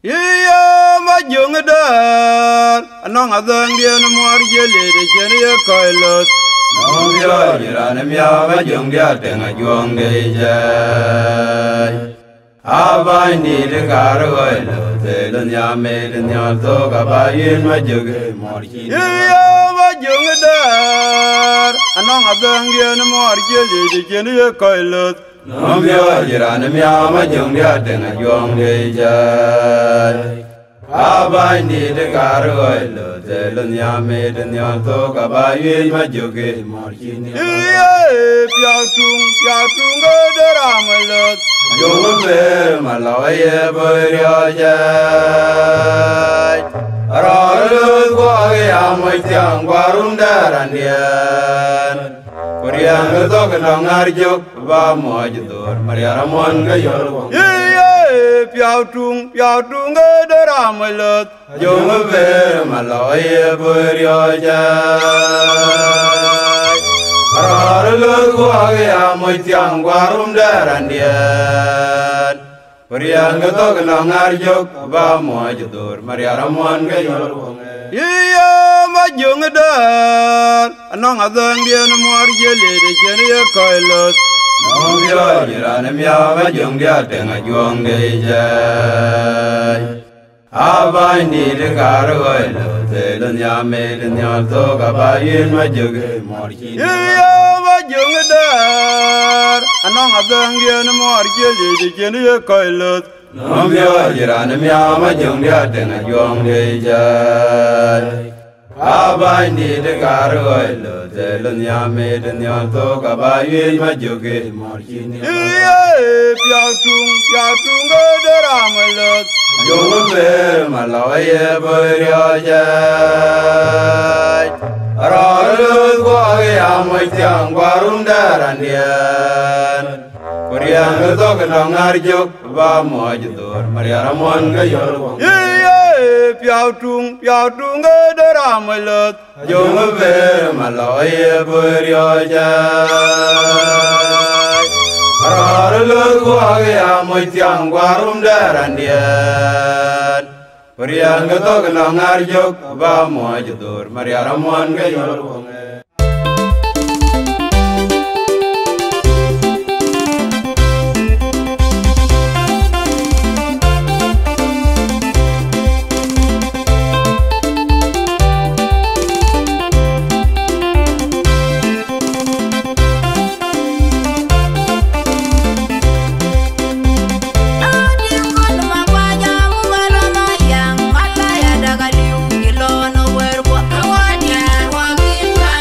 Iya majung dar anong adang dia nomor jeli de jeni koilot Nong yo jiran mya majung dia tengah juang de jai Abai ni de karoilo te dunya me dunya to kabayin majung morki Iya majung dar anong adang dia nomor jeli de jeni koilot Nong yo jiran mya majung dia tengah juang de jai Abai ni de karoilo te dunya me dunya to kabayin majung morki Iya piatung deramalot Yung be malaye beryaja Aralut kwa ya matiang barum darandian Kuriang to kenang arjuk ba mojdor mariaramon gayor Iya piatung deramalot Yung be malaye beryaja Aralut kwa ya matiang barum darandian Kuriang to kenang arjuk ba mojdor mariaramon gayor Iya majung dar anong adang dia nomor jeli de jeni koilot Nong yo jiran mya majung dia tengah juang de jai Abai ni de karoilo te dunya me dunya to kabayin majung morki Iya majung dar anong adang dia nomor jeli de jeni koilot Nong yo jiran mya majung dia tengah juang de jai Abai ni de karoilo te dunya me dunya to kabayin majung morki Iya piatung deramalot Yung be malaye beryaja Aralut kwa ya matiang barum darandian Kuriang to kenang arjuk ba mojdor mariaramon gayor Iya piatung deramalot Yung be malaye beryaja Aralut kwa ya matiang barum darandian Kuriang to kenang arjuk ba mojdor mariaramon gayor Yang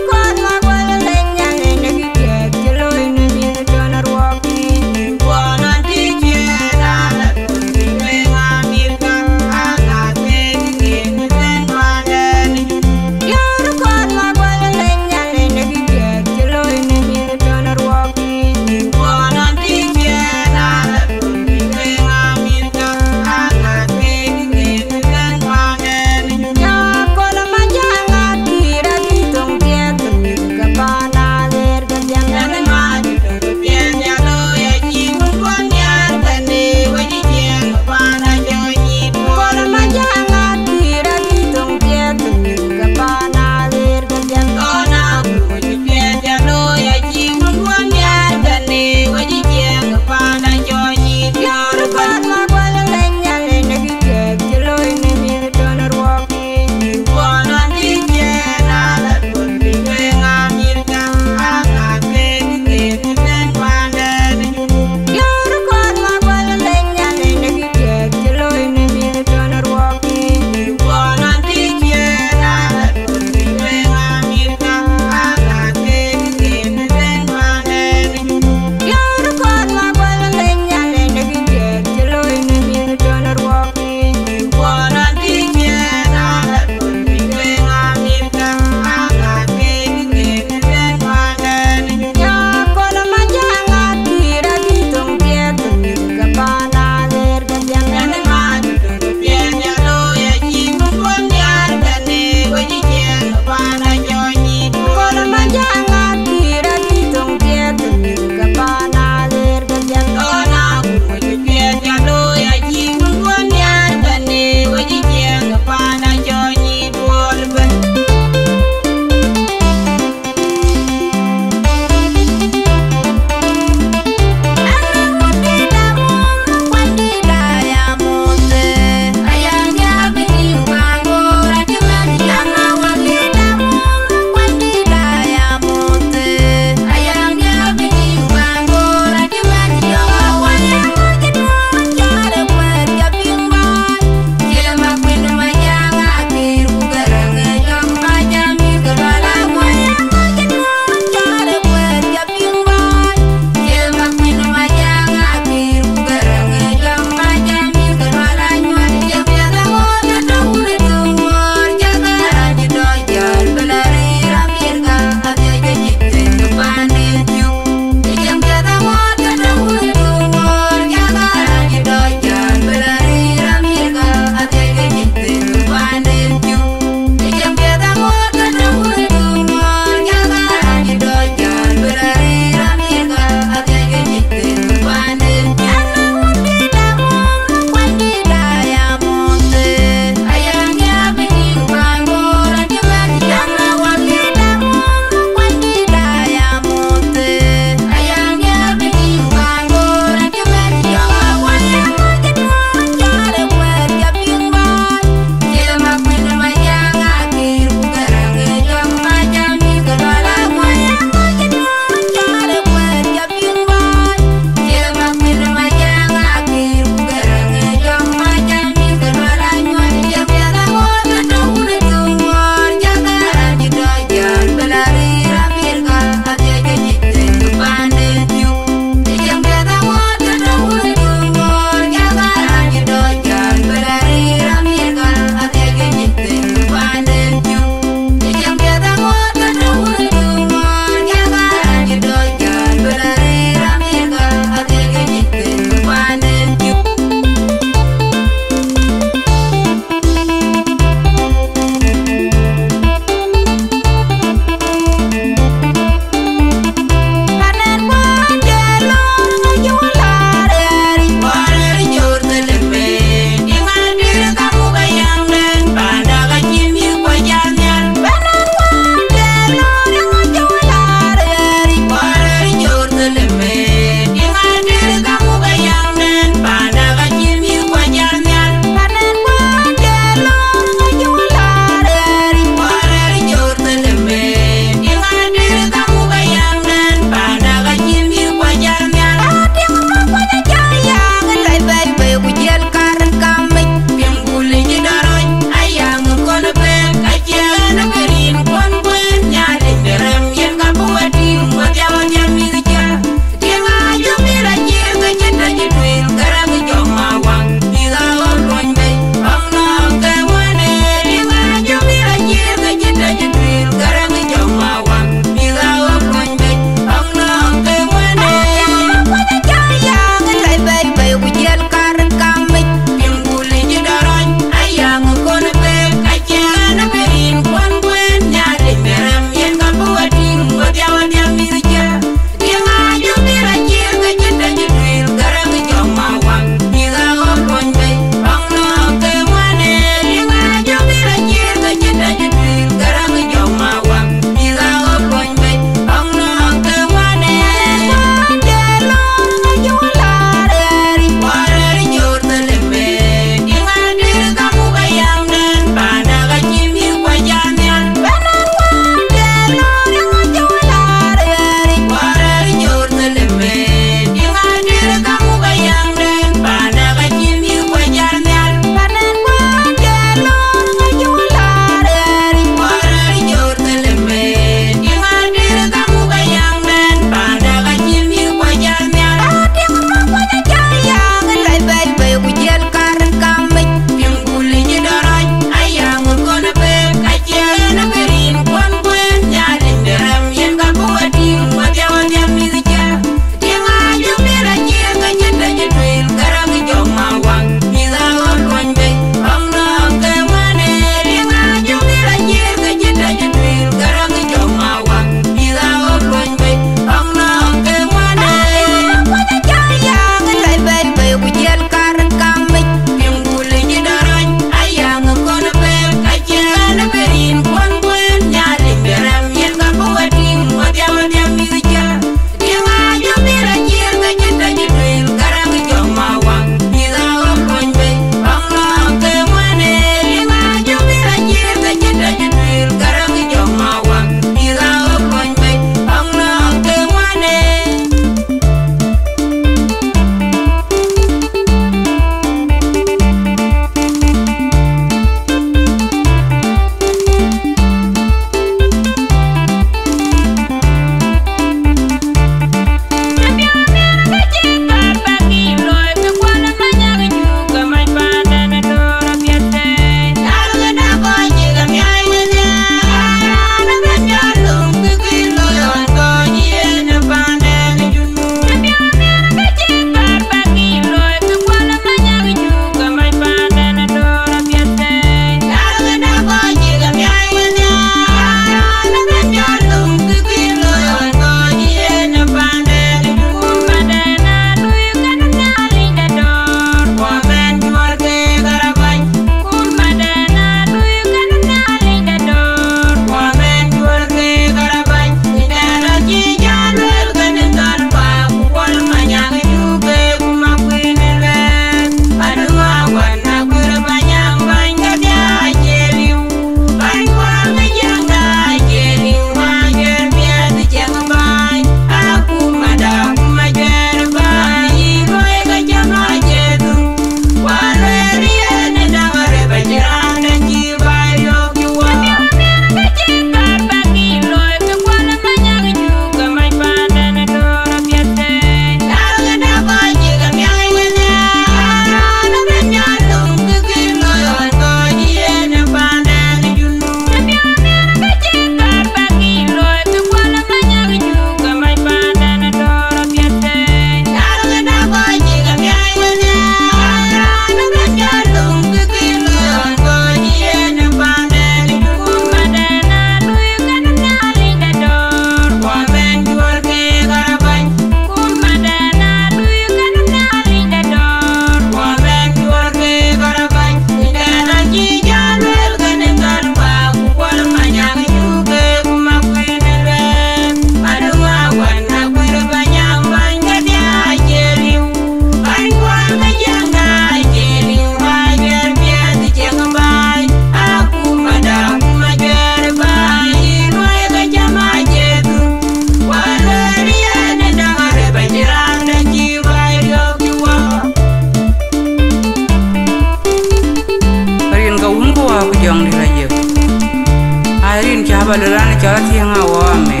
balulana chala tianga wa me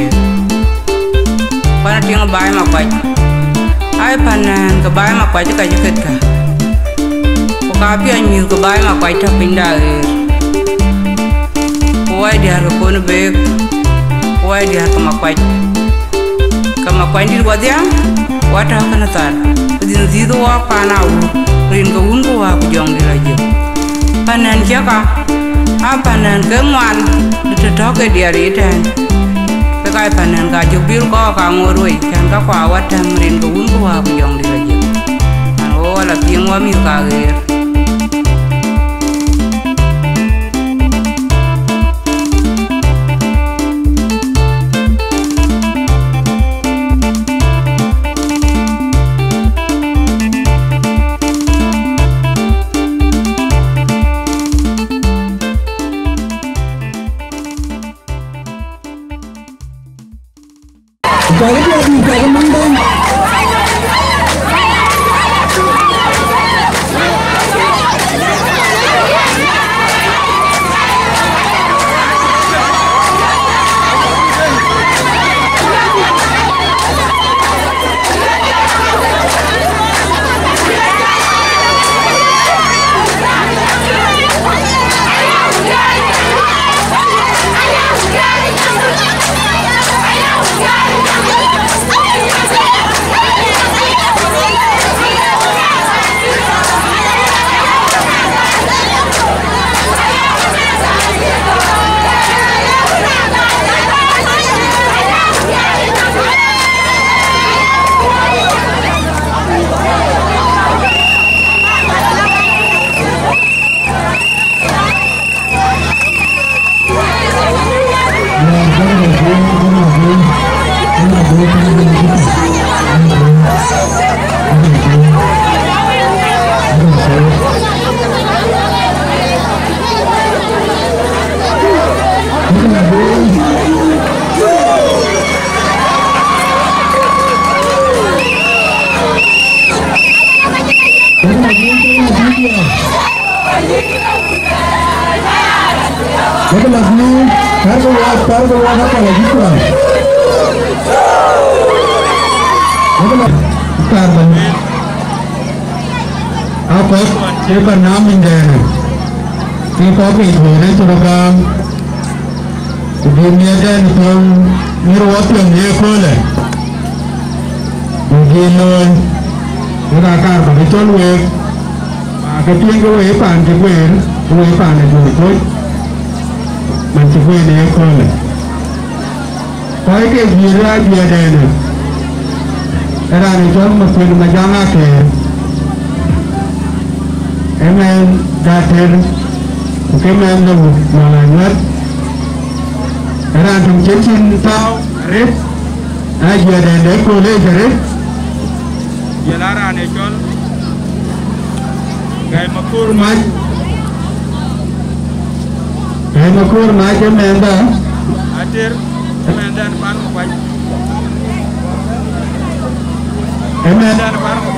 pana tianga bai ma kwai ai panan ka bai ma kwai ka jiket ka ko ka pi anyu ka bai ma kwai ta pinda e wai dia ro kono be wai dia ka ma kwai ndir wadia wata kana tar din zido wa pana u rin ka un ko wa ku jong dira je panan jaka panan ke ngwan de to ke dia ri tan ke kai panan ga ju bil ko ka ngoroi kan ka kwa wata rin ka un ko wa ku jong dira je an o la ping wa mi ka ger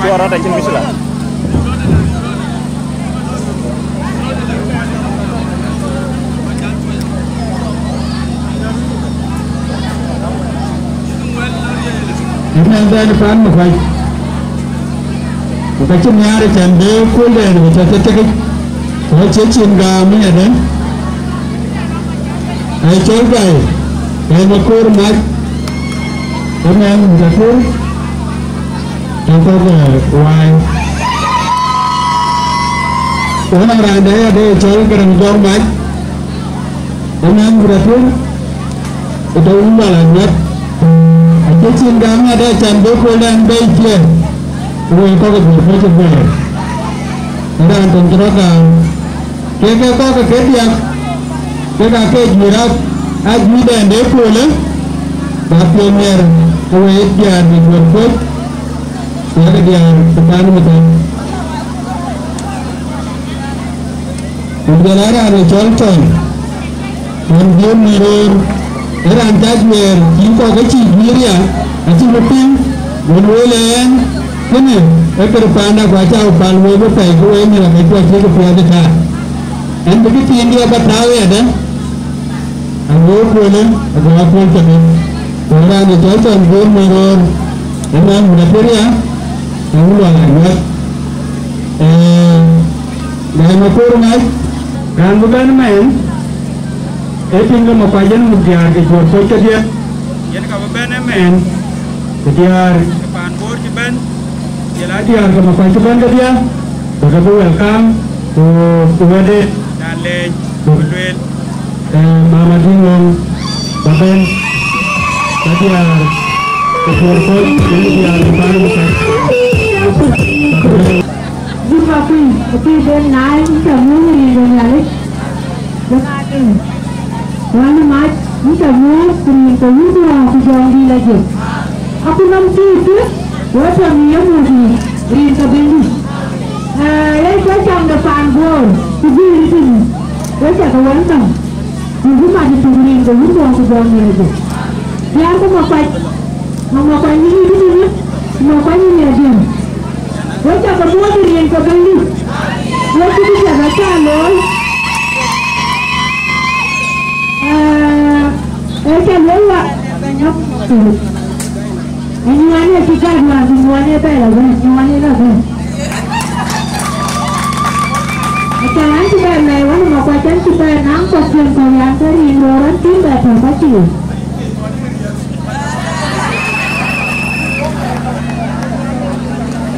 Suara ada yang bisa lah. Ini ada depan mukai. Mukai cuma ada cendol kulit, macam cecek. Kalau cecin kami ada. Ayo coba. Ayo makur mat. Kami yang makur. Contoh wine. Orang randa ada coba kerang jor mat. Kami yang beratur. Itu umbalannya. Kecil kami ada cendol kulit yang baik ya. Uang kau kebutuhan sebenarnya. Ada antum terangkan. Kita kau keketiak. Kita kejirat. Aji dan dekole. Tapi mer uang dia dibuat. Ada dia petani betul. Kemudian ada contoh. Kemudian mirror. Era antajmer. Kita kecil dia. Aci betul. Menulen. Kene, ekor panda baca upal wobo pai ko ini lah itu aja kepiada kah. Dan begitu India bertahu ada. Anggo pulang adalah pulang kami. Orang di jalan gue meror. Emang udah ya? Anggo banget. Dengan motor naik. Kan bukan main. Tinggal mau kajian mungkin ke jual ke dia. Yan ka ben men. Kejar. Pan bor ci ben. Dia mau kajian ke dia. Baga welcome to wede. Dan le duel. Mama Dingong Baben Kejar. Kejual ini dia baru bukan. Jumpa pun, tapi dia naik semua ni dia naik. Lepas Wala mat, kita mau kini tahu aku jangan lagi. Aku nanti itu, wajah dia mesti rinta beli. Saya jangan depan gol, pergi di sini. Wajah kawan tak, ibu masih tungguin tahu aku jangan lagi. Dia aku mau apa ini, mau apa ini aja. Wajah kamu ada rinta beli. Wajah kita baca loh. Saya lewat banyak tu. Ini mana kita buat semuanya tak lah, semuanya lah. Sekarang kita lewat mau kajian kita nampak yang kalian dari orang tidak terbaca.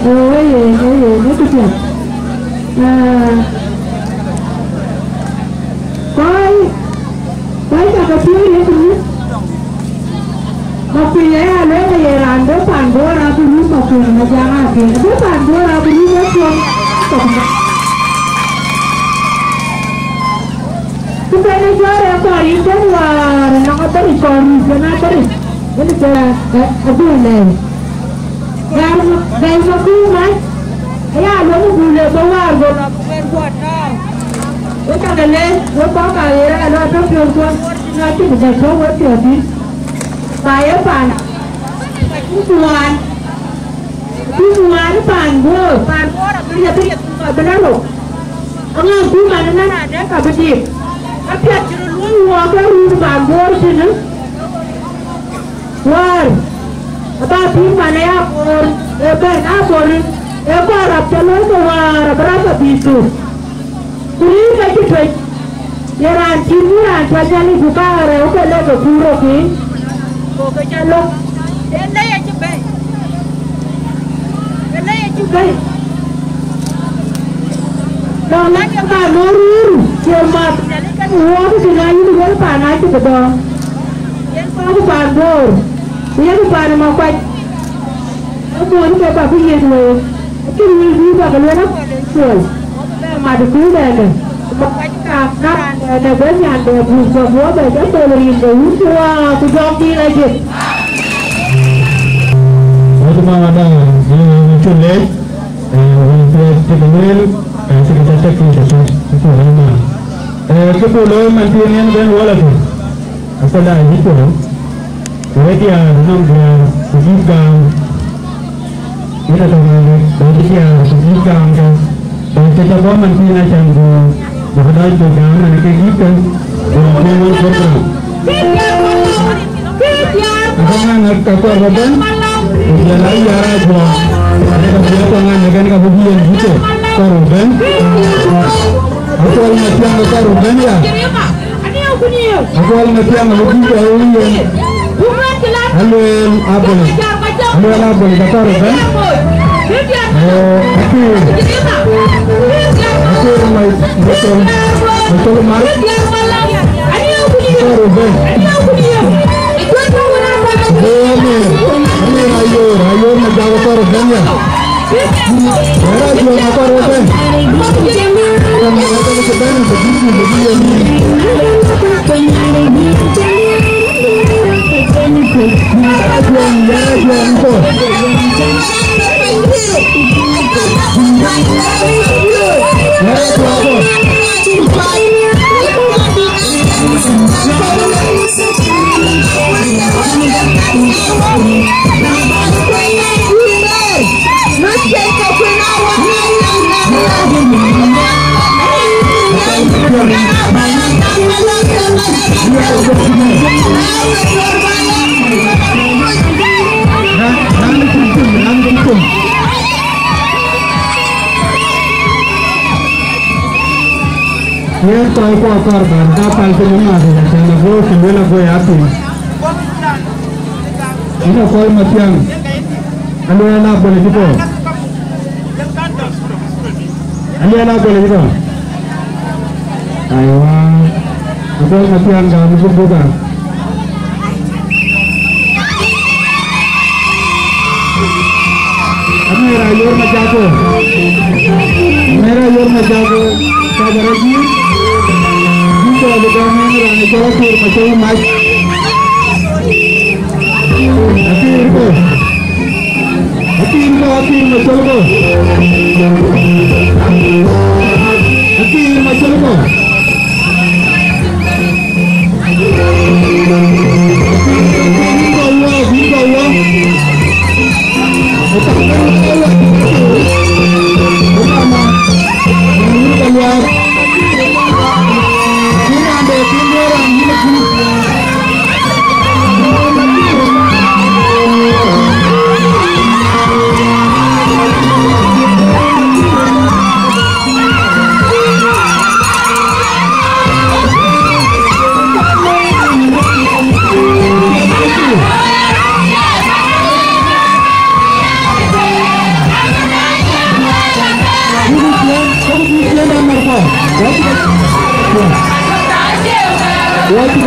Oh ini tu dia. Kau tak kecil ya tu. Mapilnya ada yang randa panggor aku ni mapilnya jangan ke. Ada panggor aku ni macam. Kita ni jual apa ini jual nak apa ni kori jangan apa ni. Ini saya aku ni. Gaya aku mas. Ya lalu gula bawah gula buat dah. Kita dah lepas kali ada tu perempuan nanti kita coba jadi. Saya pan, tuan pan bor dia benar loh. Enggak tu mana ada kabel. Tapi ada luar ke pan bor sini. War, apa tu mana ya bor? Bor, Arab jalan ke war berapa bisu? Kuri lagi tu. Yaran cimuran jalan ni buka orang ke lagi buruk ni. Cô cái chân luôn đến đây anh chụp đây đó là cái bà nó rú chiều mà cái hoa cái gì này như cái bà này chụp đó đến qua cái bà rồi bây giờ cái bà này mà quay nó muốn cái bà cái gì rồi cái gì bà cái luôn nó rồi mà được cứ đây này một cái cà nát này với nhà để buồn cho bố về cái tôi là nhìn để uống qua tôi cho đi lại gì. Cuma ada di Chile, di Bengal, sekitar sekitar itu lama. Kepulau mantian dan wala tu. Asal dah itu, mereka nam dia sejikam. Kita tahu mereka sejikam kan. Dan kita bawa mantian macam tu. Bahkan itu jangan ada kita. Memang program. Jangan nak kata apa? Dia lagi arah buat. Ada kebiasaan dengan kebudian gitu. Koruben. Aku ingat yang koruben ya. Aku ingat yang kebudian. Halo apa ni? Halo apa ni koruben? Oh, aku mai betul mai. Koruben. Ini rayu menjaga korban ya. Mereka jual korban. Dan mereka sedang Ye toy ko korban kapal semua sana go sembilan go api. Ini koi matiang. Anu anak boleh juga. Anu anak boleh juga. Ayo, koi matiang kamu juga. Meera yor majago. Meera yor majago. Sabar lagi. Kita ada kami rani kalau tur macam mas. Hati irko macam ko. Hati macam ko.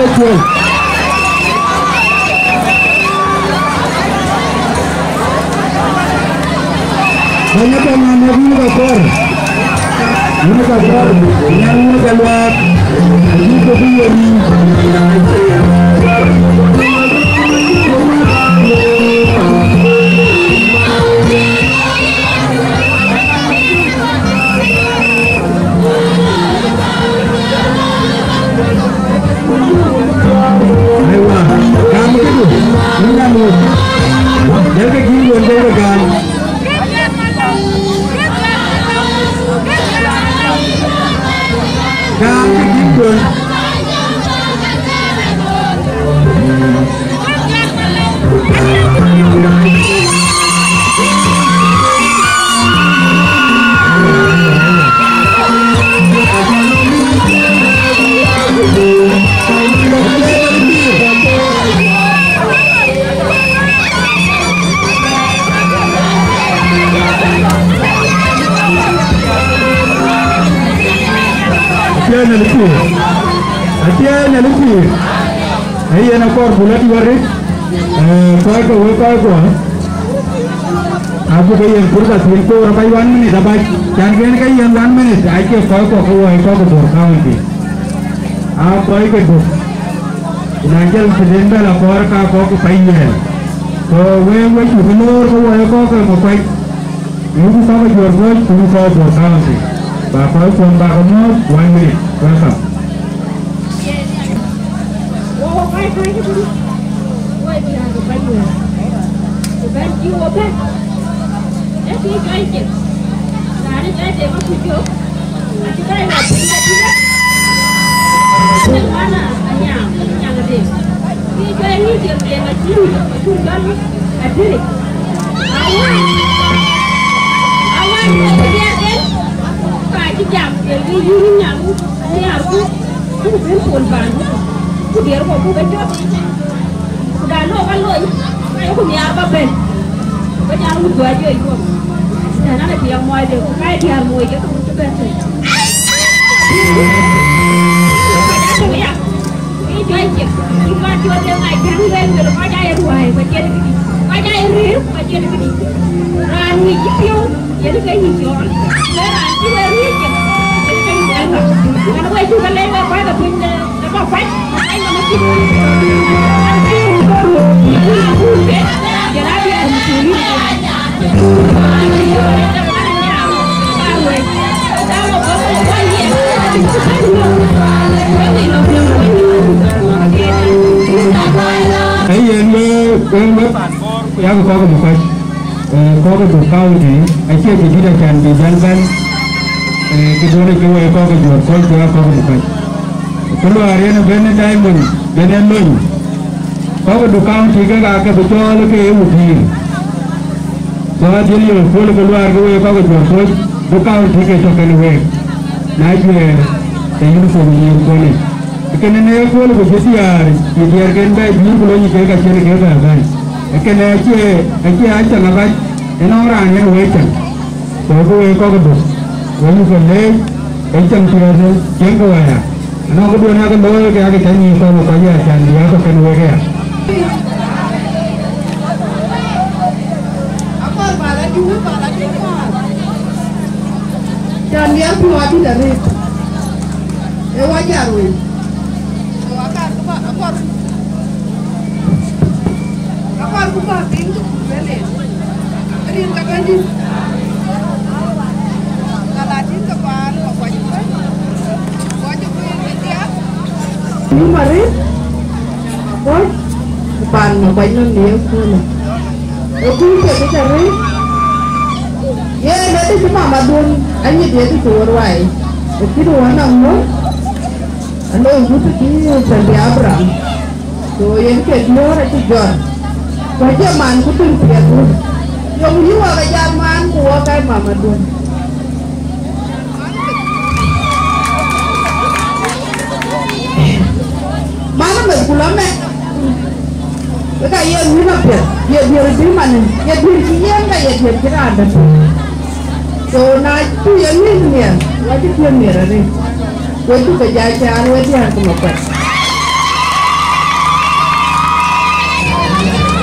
Bingo. Banyak yang mengambil kotor, ini kotor, yang keluar, ini kopi ini. Kamu itu, kamu, jaga gini, jaga kan. Kamu gitu. Hatinya lucu. Ini anak kor bulat waris. Kau. Aku kayak pura sirko rapai 1 minute. Rapai jangan kayak yang 1 minute. Aja kau berkau nanti. Apa itu? Nanjal sedenda la kor kau payah. Kau jual kau mau pay. Ibu sama jual kau berkau nanti. Bapak pun kamu 1 minute. Welcome. Dia kok aku bejot. Udah lo kan lo. Ayo punya apa ben? Banyak lu dua aja itu. Dan ada yang mau aja. Kayak dia mau aja kamu coba sih. Ya. Ini aja. Cuma jual dia nggak jangan kalau aja air ruai, baca ini. Aja air real, baca ini. Rani hijau, jadi kayak hijau. Rani baru hijau. Jadi kayak hijau. Kalau gue juga lewat pada punya apa fight. Yang kau bukan, kau berkau ini, asyik tidak jangan dijalankan. Kedua kau kejual, kau bukan. Keluar yang benar diamond, benar loy. Kau berdukaan tiga kakak betul ke uji. Soal jadi full keluar kau kejual, dukaan tiga sokan we. Naik uniform yang koni. Ikan ni aku lu berjaya, dia kan dah jujur kalau ni kerja ciri kerja kan. Ikan aje aja nak, orang yang wajib. Kalau kau tu, uniform ni, macam tiada yang kau ada. Anak kedua ni akan bawa ke agak tanya sama saja, dan dia akan wajib. Dan dia keluar dari wajar weh. Akar buka pintu beli. Ini kapan di? Kalatin kapan? Wajib dia. Ini mari. Bos, kapan banyak dia pun. Itu kita cari. Ya, nanti cuma madun. Anh dia tu keluar wai. Itu orang orang. Ando itu tu Sandy Abraham. So yang kedua itu John. Baca man ku tu dia tu. Yang ni wa baca man ku wa kai mama tu. Mana berpulang me? Dekat yang ni apa? Dia di mana? Dia di sini enggak ya dia kira ada. So na tu yang ni ni. Wajib dia ni ada. Waktu kejadian waktu yang kemudian.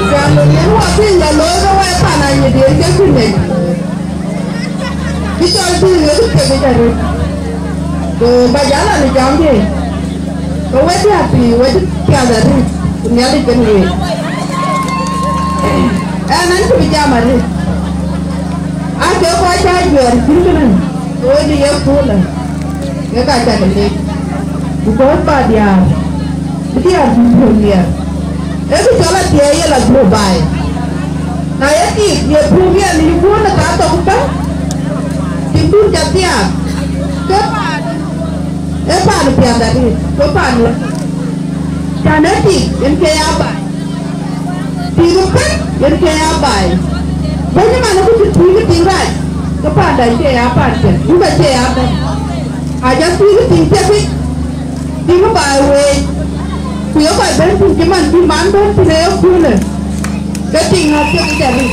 Kalau ni waktu yang lalu apa nanya dia jadi ni. Kita tu itu kerja. So bajalan ni jam ni. So waktu api waktu tiada ni. Nyali kini. Nanti berjam ni. Ada apa jual sini kan? Oh dia pula. Cái cả chạy đi, bukan pada dia bukan dia. Itu jalan dia lah global. Nah ini dia punya ni pun nak tahu kita, timbul jadinya. Apa ni pian tadi? Apa ni? Jangan ni, yang kaya apa? Tirukan, yang kaya apa? Bagaimana kita tinggal? Kepada yang kaya apa? Bukan kaya apa? Aja tu tapi tiga bawa, dia bawa pun cuman di mana pun dia pun, ketinggal dia jadi.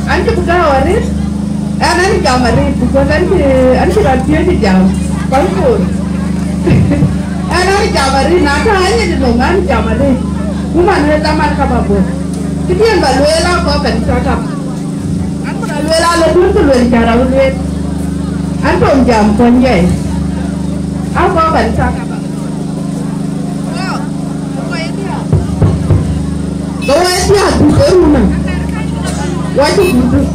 Anda bukan orang, anda ni jam hari, bukan anda rakyat di jam, pangkur. Anda ni jam hari, nak hanya di longan jam hari, bukan ada taman kapabu. Kita yang bawa lah kau kan cakap. Wala lebih tu lebih cara lebih. Antum jam pun je. Apa bangsa? Kau dia tu kerana wajib butuh.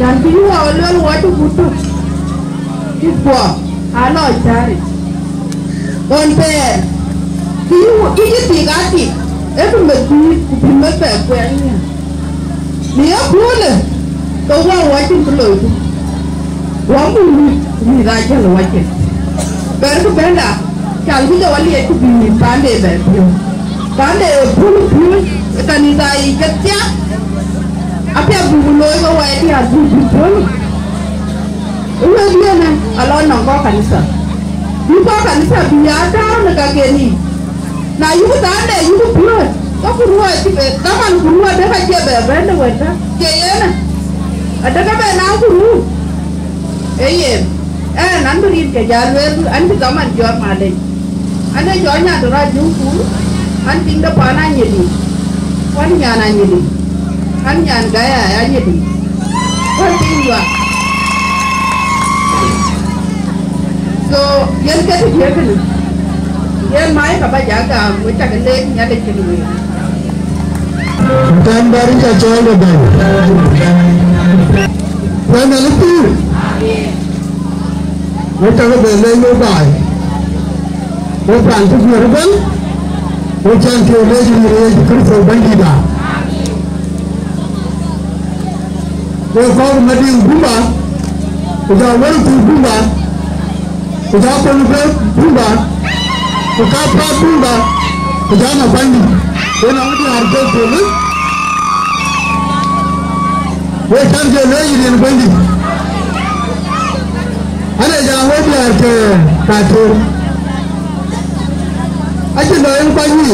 Dan dia awal wajib butuh. Ibu, anak cari. Konten. Dia tiga ti. Itu mesti berkuatnya. Dia boleh. Kau wajib perlu itu. Wajib ni raja lo wajib. Baru benda. Kalau kita wali itu bini pandai berpion. Pandai pun kan ini kerja. Apa yang bulu itu wajib ada pun. Ulah dia na. Kalau nak kau kanisa. Kau kanisa biasa nak kageni. Na ibu tanda ibu pun. Kau perlu wajib. Kapan perlu ada kerja berbenda wajib. Kaya na. Ada apa nak guru? Nanti dia kejar, anda zaman jual malai. Anda jualnya ada jumpu, anda tinggal panen jadi, panen jadi, anda gaya jadi, kau tinggal. So yang kita dia kan, yang mai kapal jaga, macam kita nyata ciri. Dan baru saja lebar. Mana lepas? Kita boleh lebar. Bukan tu berban. Bukan tu lagi kerja bandida. Kalau mati gumba, kita baru tu gumba, kita perlu gumba, kita apa gumba, kita nak bandi. Kalau kita harga dulu. Woi, kan je lagi ni bandi. Ada jangan wajar ke katur. Aja dah yang pagi.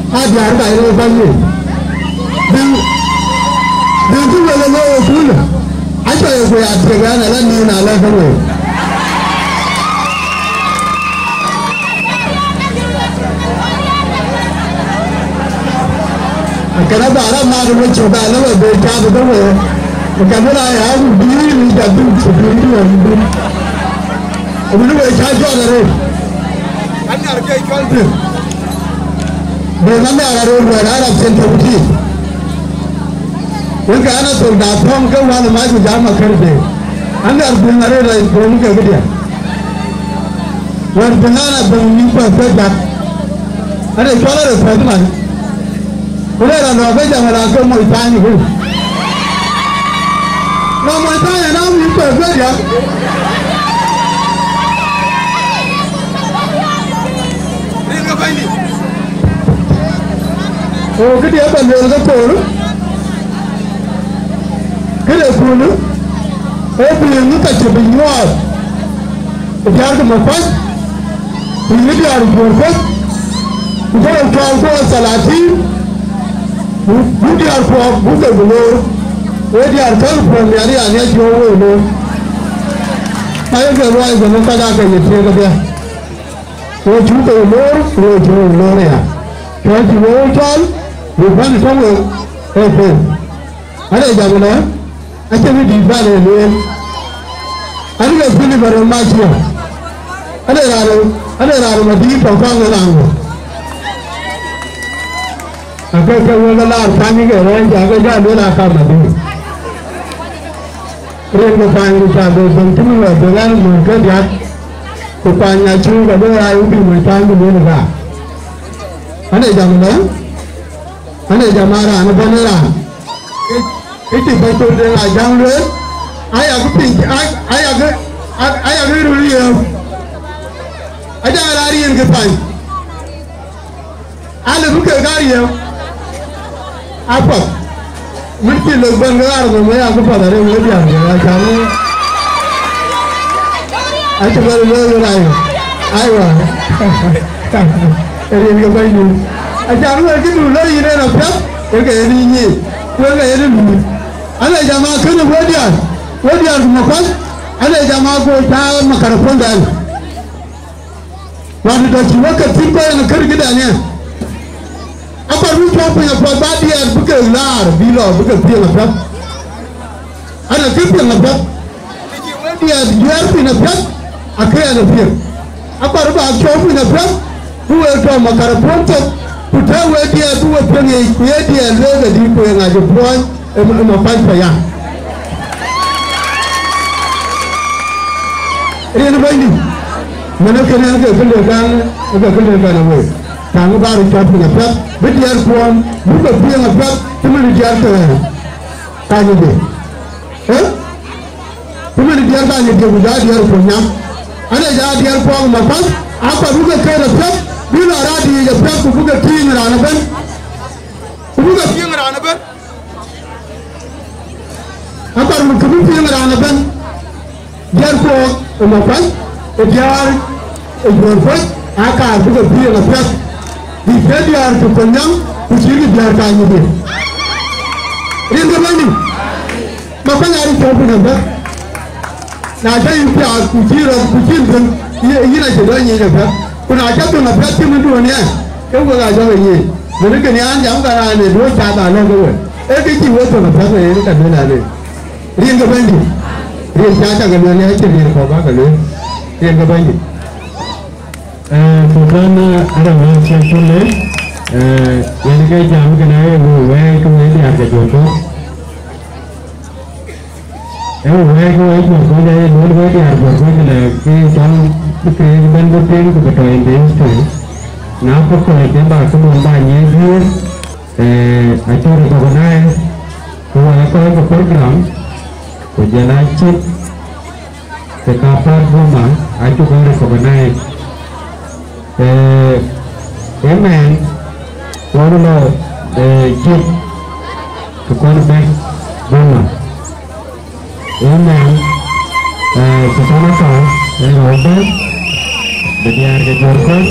Ada harga yang pagi. Dan tu kalau pun, aja yang saya cakap adalah ni nalar kamu. Kenapa orang mahu mencoba lalu bercakap betul? Kenapa ayah diri ni jadi seperti itu? Kemudian bercakap ada. Anda harga ikan tu. Bagaimana orang berharap sentuh? Jika anak tu datang ke mana maju jama kerja, anda harus dengar dari perempuan kerja. Orang dengar bermimpi kerja, ada jualan ada perempuan. Boleh orang kerja mereka mau tanya pun. Mau tanya nama mimpi kerja. Ini apa ini? Oh, kerja apa dia orang tu? Kerja pun, orang tak cepat jual. Biar tu makan, ini dia harus buat. Bukan jual salati, bukan dia harus bukan belur. Dia harus jual biar dia jual belur. Saya kerja dengan kada kerja kerja. Dia jual belur, dia jual belur ya. Dia jual, bukan semua. Ada jawapan? Aja ni dibalik ni. Ada sini baru macam. Ada lalu mati pasang orang. Agar kalau lalu kami ke orang jaga jaga nak mati. Kerana kami sahaja sentiment dengan mereka dia. Kupanya juga ada ayu di mereka di mana. Ada jaman? Ada jamara, ada beneran. Itu betul dengan jangan. Ayah kuping, ayah dulu dia. Ada lari yang kepan. Ada bukan gari ya. Apa? Mesti lepas gelar namanya aku pada hari ini dia. Kamu, aku baru lagi. Ayah. Ini kepan ini. Jangan lagi dulu lagi ni nak. Ini ini. Kau ini dulu. Ada jamaah kena wadian makan. Ada jamaah ko tahu makarapun dan. Wanita cuma ketimpa yang kerja ni. Apa rujuk punya perbadian bukan lar bila bukan dia apa? Ada kerja apa? Dia jual punya apa? Akhirnya ada dia. Apa rujuk punya apa? Dua tu makarapun tu. Putar dia dua pengai dia lega di punya aja puan. Mapan saya. Ini apa ini? Mana kena ke kelihatan, apa? Kamu baru cakap apa? Biar puan, bukan biar apa? Cuma biar tu. Tanya dia. Cuma biar tanya dia bukan dia punya. Ada jadi dia puan mapan. Apa bukan kena apa? Bila ada dia apa? Bukan tiang rana ber. Bukan tiang rana ber. Apa mungkin tiang rana ber? Dia puan mapan. Biar berbuat akar bukan biar apa? Dia harus kenyang, usia biar tanya dia. Ini apa ni? Makan hari siapa nampak? Nada itu kucing kan? Ini aja dah ini nampak. Pun aja tu nampak cuma dua ni. Kau bukan aja ini. Mereka ni anjam kan ni dua cara lah tu. Kita tu nampak ni kan mana ni? Ini apa ni? Ini cara kan ni aja ni apa kan ni? Ini apa ni? Bukan ada macam tu le. Yang kita jam kena buat itu ni ada jodoh. Buat itu jadi dua buat dia buat kena kita jam kerja betul tu betul ini tu. Nampak kalau kita bahasa banyak dia. Ajar itu benar. Kalau program berjalan cip sekapar rumah, itu kalau benar. Amen. Walau cip kepada bank rumah. Amen. Sesama kau yang robot biar ke jorkot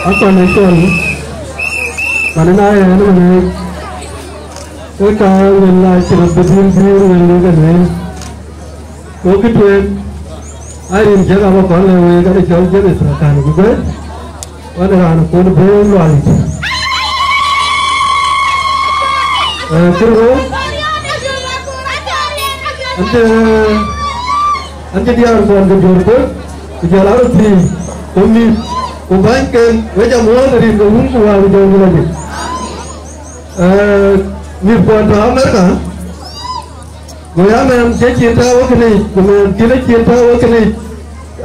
apa nonton mana naya mana mana kau yang lain cuma betul-betul yang luar kan kau kituan air jaga apa kau yang ada jauh jaga seratan juga mana anak kau boleh luar terus ante dia orang ke jorkot jalan rutin kami kubankan wajah muat dari rumah kuah jauh lagi ni buat Amerika goyang yang saya cinta wakini kemudian kita cinta wakini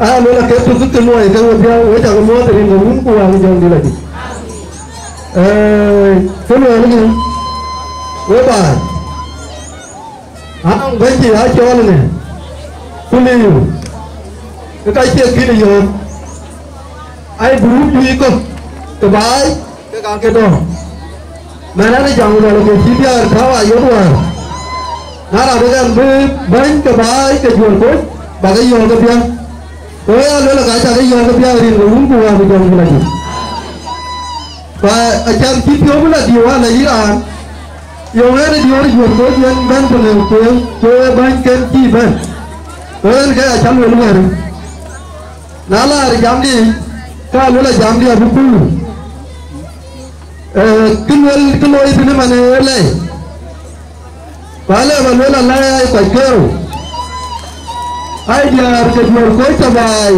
lola ketu ketemu itu dia wajah muat dari rumah kuah jauh lagi kedua lagi Webar, ang benci aja orangnya, kuliah, kita cek gini yo, ay buru ikut, kebaik, ke kaki dong, mana ni jangan lalu ke sini ada kawa yo tuan, nara dengan ben kebaik ke jual pun, bagai yo ke dia, oh ya lalu kaca ke yo ke dia ini rumpu aku jangan lagi, pak acan kita pula dia lagi kan. Yang ada di orang jual kau yang bantu lelaki, kau bankan kiban, kau yang kaya macam luar. Nala hari jamdi, kalau lah jamdi aku pun, keluar itu ni mana leh, kalau mana lah kau kau, idea harga jual kau cabai,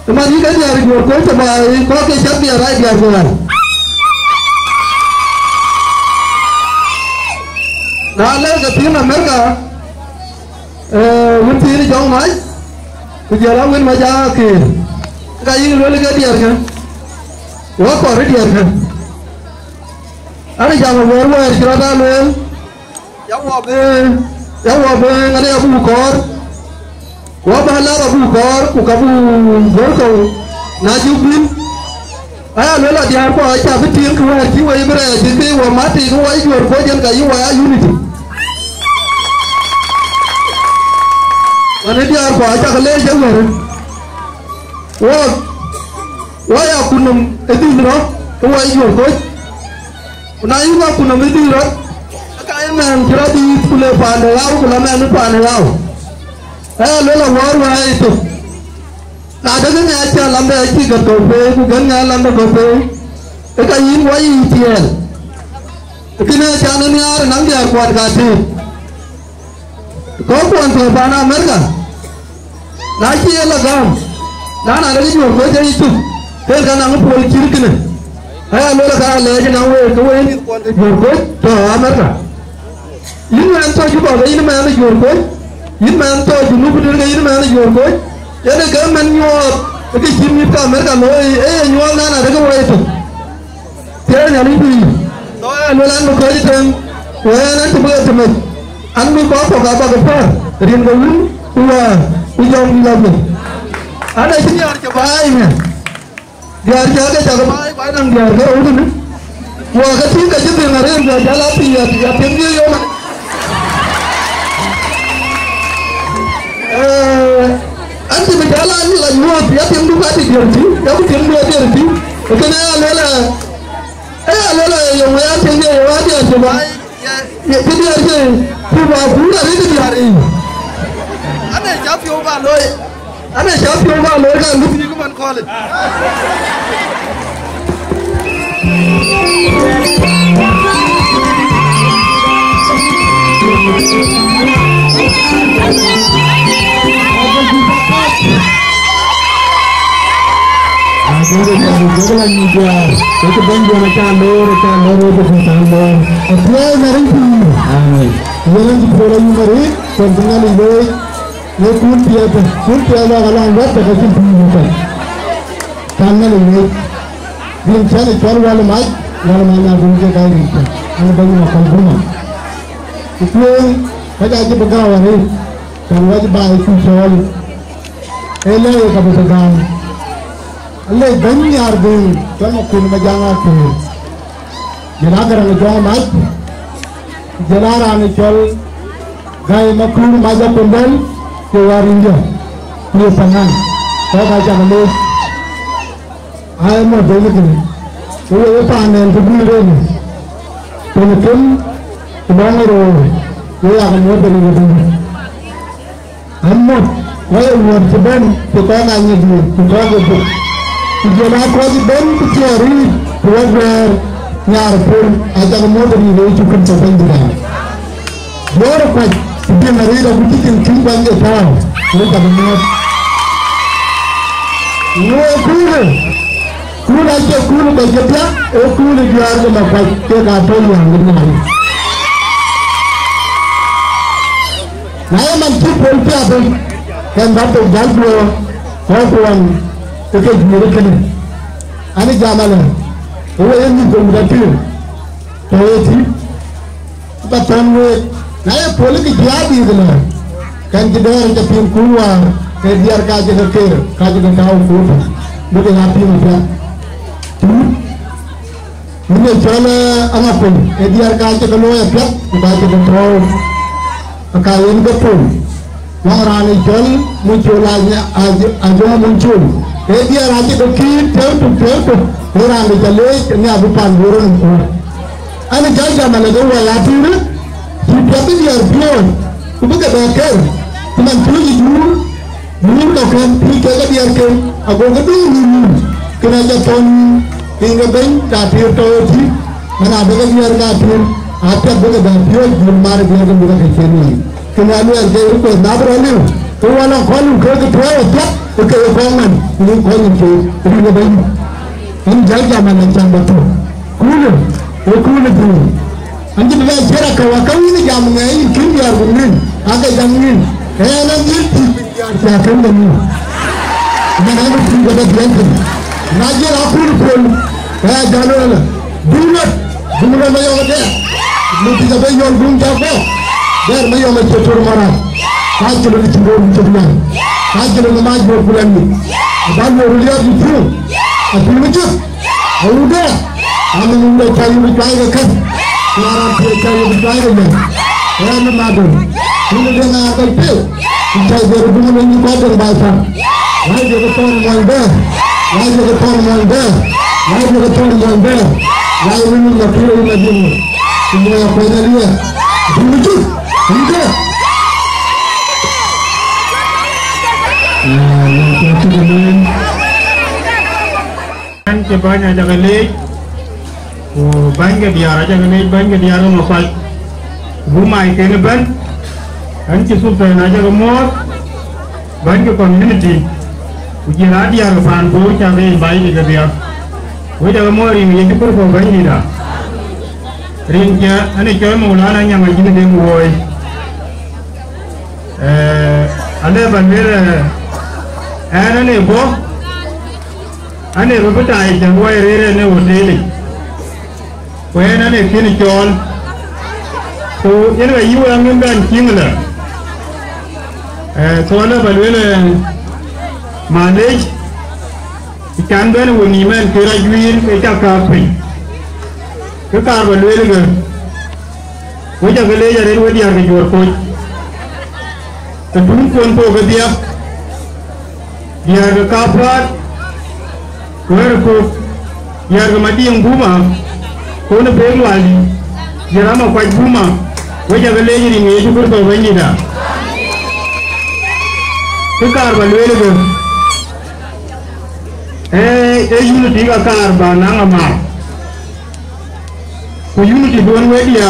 teman ini kan harga jual kau cabai, kau kecap dia idea jual. Nala ketika Amerika, mesti ini jauh mai, kerja win macam akhir, kayu lalu ke dia kan, wah kau dia kan, ada jangan berbuat cerita lalu, yang wabe, ada abu kor, wah bahala abu kor, kukabu berkau, najubin, lalu dia apa aja betul keluar jiwa ibarat, jadi wah mati kau jual kau jangan kayu wah unity. Mana dia apa aja kalau jangan, wah ya kunum itu berapa, wah jual kau, naik juga kunum itu berapa, kaya man kira di pulau Pandalau, pulau mana Pandalau, lola war itu, ada kan aja lambat aja ke tope, bukan lambat tope, kayak wah ITL, kena jangan ni ada nanti aku buat kasih. Kau pun terpana Amerika, nanti elagam, nana lagi jual kau jadi itu, kerana aku boleh ciri kena, lola kalau lagi nawe kau ini jual kau tu Amerika, ini mantu juga, ini mana jual kau, ini mantu juga betul ini mana jual kau, jadi kau menjual, tapi ciri itu Amerika loe, jual nana lagi kau itu, tiada nyali tu, lola aku kau itu, nanti boleh teman. Anu apa kepar, rindu tua, ujung lagi. Ada sini harga baiknya, dia harga jaga baik, barang dia harga udah nih. Wah ketika jadi ngaren dia jalan dia tinggi yo. Anti berjalan ni lagi wah dia tinggi juga di dia sih, dia tinggi dia sih. Kenapa lela yang mana tinggi yang dia coba. Ya jadi harga cuma bulan itu di hari ini. Ada siapa yang baloi kan lebih kuman college. Jangan menjual, itu banjir macam lor itu bersama. Apa mari tu? Jangan diperoleh mari, kontingan ini, ini pun tiada kalau angkat terkasih bukan. Karena ini, bincang itu walau mana bunyi kau itu, anda bangun makan rumah. Itu pada aja pegawai ni, kalau aja baik tu soal, elok kamu pegang. alle banyar ding tomo kun majanga ku jelagar ang jong mat jelara ni chol gai makun maja pendel ke warinjo ni pangan to ga jamale ay mo dele ni o panen to bi re ni to ken bangero o ya ga mo dele ni ammo way wor to ben to ko ga ni ni to ko go jela ko di ben to tiari program nyar pun aja mo dele ni to kun to ben dira bora pa di mari da buti kin kin bange ta ko ka mo no kula ke kula da gata o kula biyar da makai ke ka to yan ni na man tu pol pa ba kan ba to dalbo ko ko an ke ke ni ke ani jamala o yen ni ko da ti to ti ba tan we na ya pol ke dia di gala kan ke dar ke pin kuwa ke biar ka je ke ka je ka o ko bu ke na pin pa ini jala apa biar ka je ke lo ya pa ba je ko kalian betul orang jol muncul aja muncul dia raja kecil ter orang jelek ini abu panburun ane jaga mana dua latir tapi dia biar bukan bakar cuman pergi dulu kan pergi biar ke aku kedua kena jatuh hingga bank katir tadi mana ada biar katir apa boleh bantuan belum mari biar kita kesini kena lu yang jauh tu nak berani tu orang kalau kerja terus tak okey bangun ini kalau tu ini banyak ini jaga mana macam betul kulu tu anjing dia cara kau ini jam ni kini argumen agak jamin nanti biar siapa ni mana ada pun ada biar najar aku pun jalan bulat macam apa mungkin sampai yang belum jawab biar mayo mencetur marah kaji lebih cemburu cepat kaji lebih maju bulan ni dan lihat itu tapi macam udah kami mulai cari berkaya kan orang cari berkaya kan orang madu ini dia nak kerja kita berhubungan dengan kotor bahasa lagi kotor muda lagi ini nak kira lagi semua apa dia begitu enggak yang satu dengan kan banyak jaga lek banyak biar aja dengan banyak biar ngosai rumah ini ban kan sultan aja kemot banyak community ujian dia harus bu cari baik juga dia udah kemot ini itu pun banyak dah ringnya ane coy maulana yang lagi ni demoi ane bandir ane bo ane rubuta ai jangwai rere ne hoteli ko ane kini chol so yana yiwa ngin dan kingla so ana balwele manage ikan ben woni men kira juin ke cakapi ke kar balwele ke wajah gele ya rewa dia ke jor ko tun kon po ke dia ke kaprat ko dia ke mati yang buma ko ne pe wali dia ma kwa buma wajah gele ni ngi syukur ko banyi da ke kar balwele ke unity ka kar ba nanga ma ko unity don we dia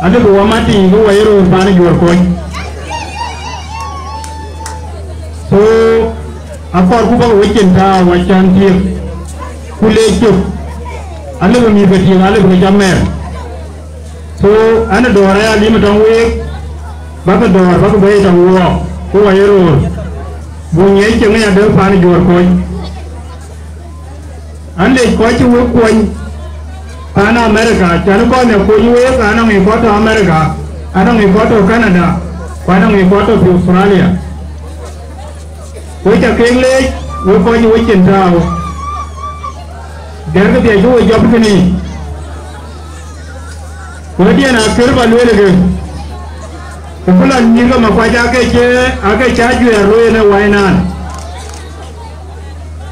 ada dua mati go wayro bani jor ko so apar ku ba weekend ta wacan tir kule cuk ale mi beti ale ko jammer so ana do raya lima tan we ba ko do ba ko bay tan wo ko wayro bu ñe ci nga de bani jor ko ande ko ci wo ko ana America janu ko ne ko yuwe ana ngi foto America ana ngi foto Canada ana ngi foto Australia ko ta kele wo ko ni wo chen taw der ga de jo job ni ko dia na ker ba le ge ko la ni ga ma kwa ja ke che ake cha ju ya ro ne wa na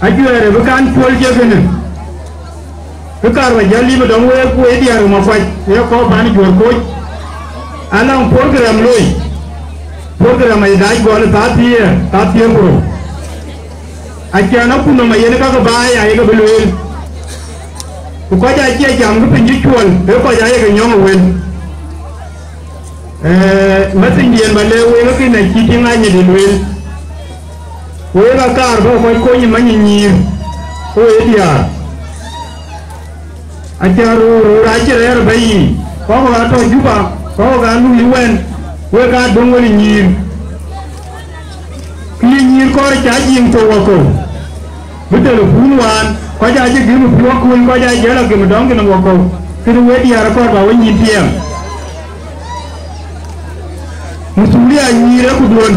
a ju ya re kan pol je ge ne ko kar wa jali ba dong we ko e dia ma kwa ya ko ba ni jor ko alang program loi program ai dai go le ta tie ko aja na kuno ma yene ka ba ya ga belwel ko ja che jam ko pin chuol ko ja ga nyong wen ma tin dien ba le we ko na chi tin anya de wel we ga kar ba ko ni ma ni ko e dia aja ro ra che re ba yi ko ga to juba ko ga lu li wen we ga dong we ni ni ko cha jing to ko betul bunuan ko ja je gimu ko ko ja je la gimu dong gimu ko kiru we di ara ko ba we ni tiam musulia ni ra ku don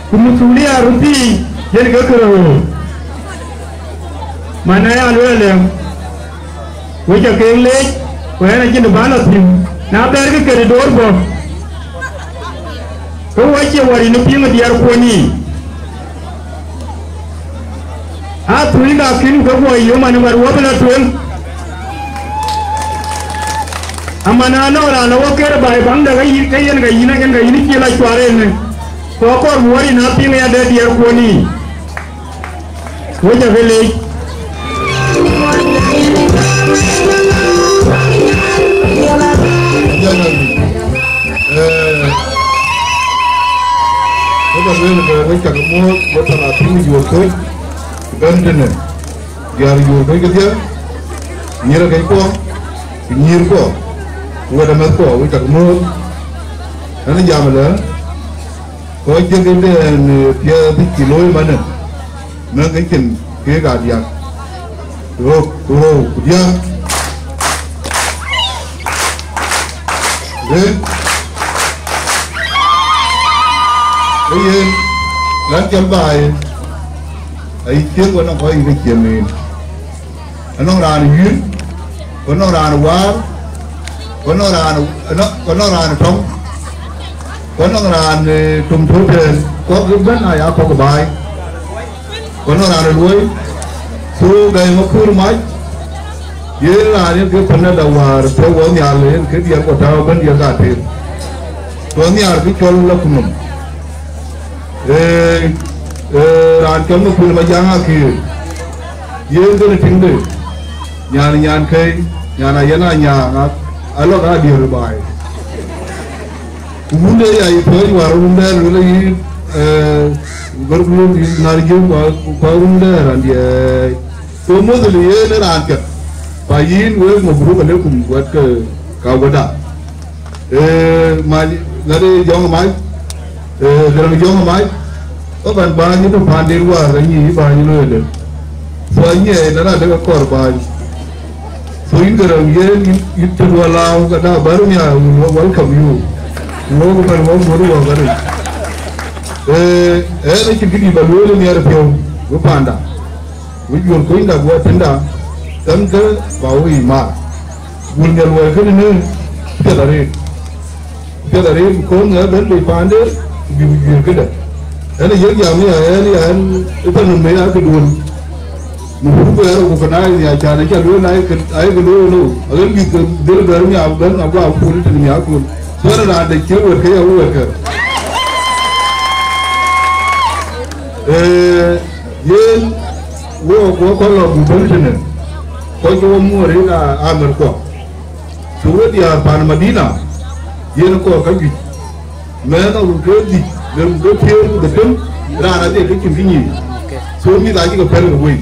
ku musulia ruti je ga ko mana ya lo le we ja ke le ko na je ba la tim na ber ke ke dor bo ko wa je wari no pinga di ar ko ni tuin ga kin ga boy yo man war wabla tuin amana no ra no ker bai bang da yi kayen ga yina ga yini ki la chware ne ko ko wori na pinga ya de diar ko ni wo ja vele ko ba vele ga ga ka mo ko ta na pinga yo ko gandene diar yo ko dia nyira kay ko nyir ko wada ma ko wi tak mo ana jamala ko jege de ne pia di kilo mana ma ga ken ke ga dia ro dia yen lan jam bai ai tiếng của nó có cái chuyện này nó ra yến của nó ra quá của nó ra trong của nó ra trùng thú trên có cái vấn này có cái bài của nó ra đuôi số gây một khu máy vậy là những cái phần đầu vào theo của nhà lên cái việc của tao vẫn việc cả tiền của nhà cái cho nó cũng ran kamu pun macam aku, ye tu ni tinggal, nyan kai, nyan ayana nyan, alok ada di rumah. Bunda ya itu war bunda lagi berbelum di narjum bunda ran dia. Semua tu dia ni ran ke, payin we mabru kalau kum buat ke kau benda. Nari jong mai, dalam jong mai. Có bạn ba như nó phản đến qua cái gì ba như nó được, so nhẹ nó là được có ba, so in cái rằng ye ít chân qua lao cái đó bao nhiêu nó welcome you, nó cũng phải mong muốn vào cái này, nó chỉ cái gì bao nhiêu là nhiều phiêu, nó phản đã, ví dụ cái đó qua chân đã, tấm cái bảo gì mà, buồn nhờ người cái này cái đó đi, con người bên bị phản đấy, bị cái đó. Ini jadi kami ini itu namanya aku dulu. Mungkin aku bukan ayah cara kita dulu ayah dulu. Agar kita dulu dalamnya apa pun itu ni aku. Soalnya ada cewek kayak aku kan. Yen, gua kalau bukan sini, kau cuma mereka amar kau. Surat dia pan Madinah, yen kau kaji. Mereka udah di dalam doa betul, rana dia kecil gini. So ni lagi ke perlu wei,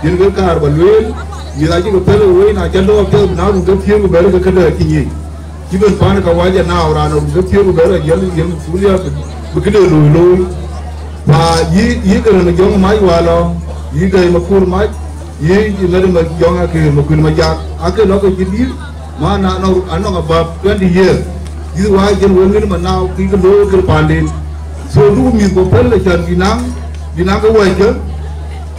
yen ke kar balwel, ni lagi ke perlu wei. Nak cendol ke, nak doa ke baru ke kena kini. Kita pan kawaja na orang doa ke baru yang sulia begitu dulu. Bah, ye kerana jong mai walau, ye gay makur mai, ye nari jong akhir makur majak, akhir nak jadi mana anak abab 20 years. Itu wajib orang mana kita loh ke pandai. So lu minta pel le jan binang ke wajib,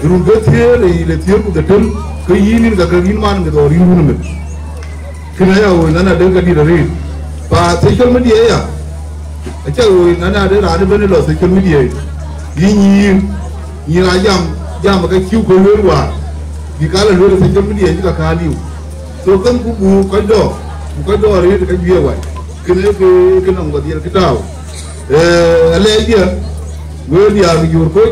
Run gatie le tier ku datem ke yini ga ga yin man ga ri run me kina ya wo nana de ga di re pa social media ya acha wo nana de ra de bene lo social media yi ra jam ga kiu ko le wa di kala lo social media ji ka liu so kan ku bu ko do re ga biye wa kina ke kina ngo di ka taw ale dia wo dia ga jur ko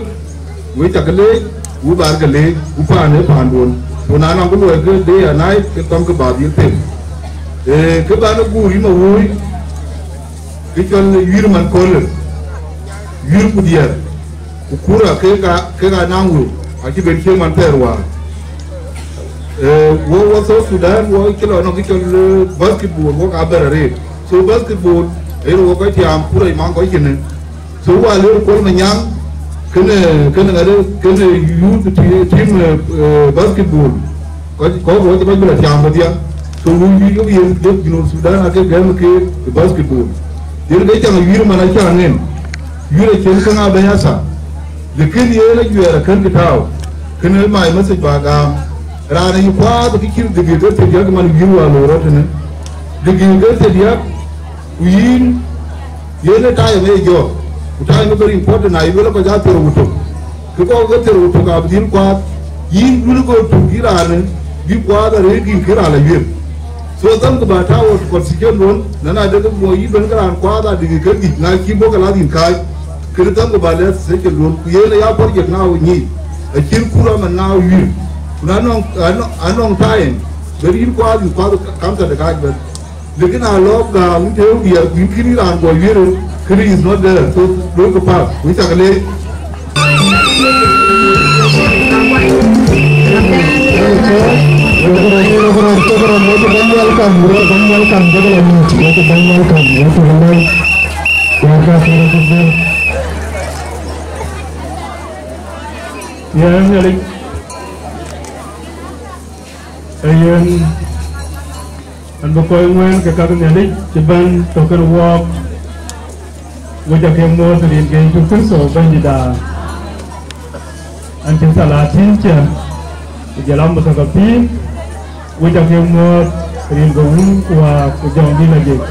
wo ta kale wo bar kale wo pa ne pan don to na na ko lo ke de ya nai ke tom ke ba di te ke ba no guri ma wo ke chon yir man ko le yir ku dia ku kura ke ga na ngu a ki ben ke man terwa wo so Sudan wo kilo no ke chon basketball wo ka berare so basketball wo ko ti am pura ma ko kine so wa le ko ma nyang kene youth team basketball ko ti ba bela ti am dia so wo yi yo yi de no Sudan ake game ke basketball dir ga ta yir mana ta nen yure ke kan a bayasa de kin ye la yura kan ka taw kene mai message ba ga rana yi kwa da kikir de ge te ga man yiwa lo rotene de ge te dia yin yene tayo me jo utai no very important na ibela ko ja tero uto ko ga tero uto ka din kwa yin dul ko to girane bi kwa da re gin kira la yir so dan ko ba tawo ko siken don nana da mo yi ban karan kwa da digi gadi na ki bo kala din kai kir dan ko ba le se ke don ku yene ya porje na ni a kir kura man na yir na non anon tayen dari yin kwa din kwa kam ta da ga ba lekin alog ga unte dia kini ran ko yero kini is not there so do ko pa we ta kale and before I went, I got in the lake, the band took a walk, which I came more to the engaged to Christo, Benjida, and Tinsalatincha, the Jalamba of a team, which I came more to the engaged to John Dinagate.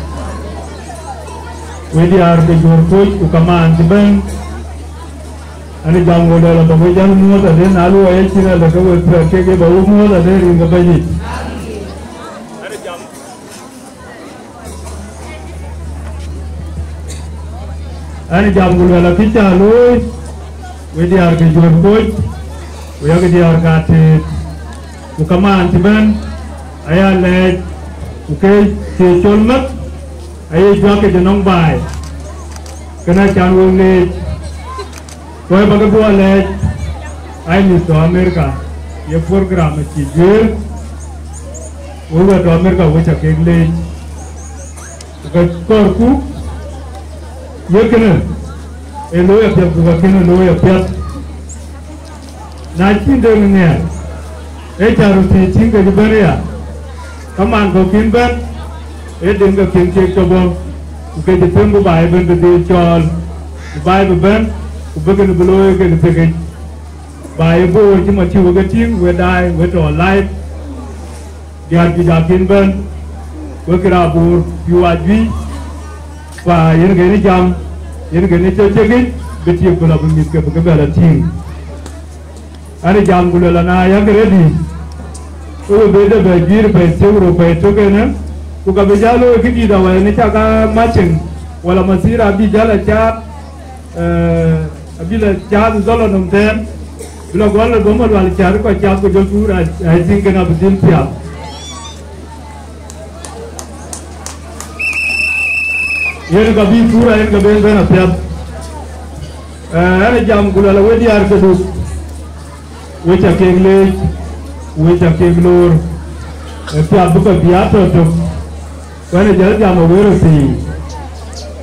We are the your coach to command the band, and the young model of the Wajan more than then Alu Elchina, the Gover Keke, but more than there in the Benjit. Ani jam gulu ala kita loy, we di ar ke jual boy, we ag di ar kate, ukaman tiban, ayah leh, uke si colmat, ayah jual ke jenong bay, kena canwul leh, kau bagai buat leh, ayah ni to Amerika, ye program macam jual, we to Amerika we cakap leh, uke korku. Ye kena, loya piat buka kena loya piat. Nanti dengannya, caru teaching ke jebana ya. Kaman kau kinban, dengar kincik coba, uke ditunggu bayi ben berdiri call, bayi ben, ubekan beloy ke detik. Bayi bo cuma cium keting, we die, we to life. Dia tidak kinban, we kerabur, yuajwi. Và những cái jam, những cái chơi chơi cái chuyện của nó cũng như cái bề là thiên. Anh jam của nó là những cái gì? Ủa bây giờ về gì về chơi rồi về chơi cái này, cũng có bây giờ lo cái gì đâu vậy? Nên chắc là matching, hoặc là masih abi jalan chat, abi là chat rồi là nông thôn, bila gua là bom là chat có chat của dân pura, I think cái nào bị dính thiệt. Yang kabi pura yang kabi ben apiat. Ada jam gula la wedi ar kedus. Wecha kegle, wecha keglor. Apiat buka biata tu. Kalau jalan jam awal si.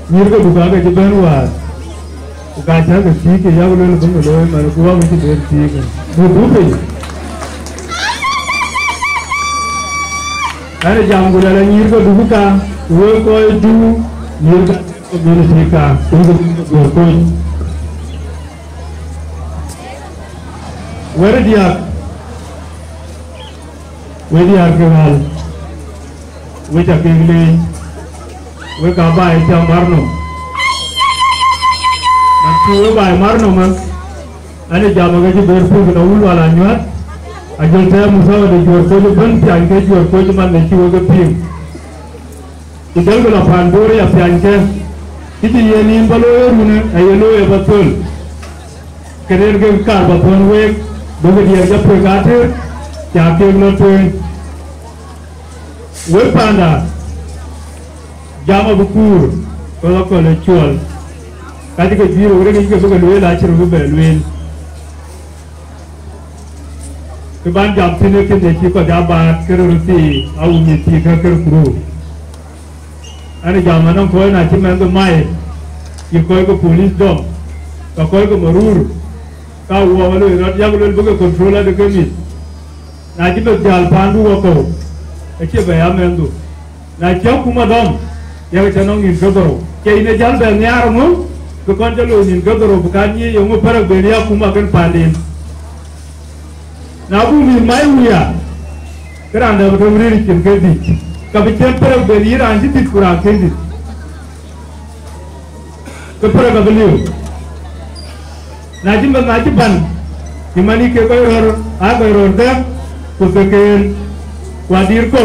Mirga buka ke jeben wa. Buka aja ke si ke jauh lalu pun lalu mana gua mesti bersi ke. Buku. Ada jam gula la mirga buka. Dua koi du. Mirga Amerika untuk berkoi. where dia kenal we tak ingin we kabai jam marno nanti we bai marno man ane jamagaji berpuluh kena ulu ala nyuat ajal saya musawa de jual kojo ban pian ke jual kojo man ne kiwo ke pim idal gula pandore ya pian ke kiti yeni balo rune ayelo e batul kener ke kar baton we doge dia ja pegate ya ke no tuen we panda jama bukur kalau le chual kadi ke jiro ure ke bukan le la chiru be luen ke ban jam sini ke de ko jabat ke ruti au ni ti ka ke kru ani jamanan ko na ti men do mai ki ko polis dom ka ko marur ka wo walo rat ya lo buka controller de kemi na ti be jal pandu ko ake bayamen do na kya kuma dom ya ga tanong in godoro ke ine jal be nyar mu ko konjalo in godoro bukani yo mo parak be ya kuma kan pandin na bu mi mai uya kerana betul ri kin kedi ka bi tem parak be ni ran ji kurang kendi ko parak ga beliu na ji ban dimani ke ko yor a ko yor da ko ke wadir ko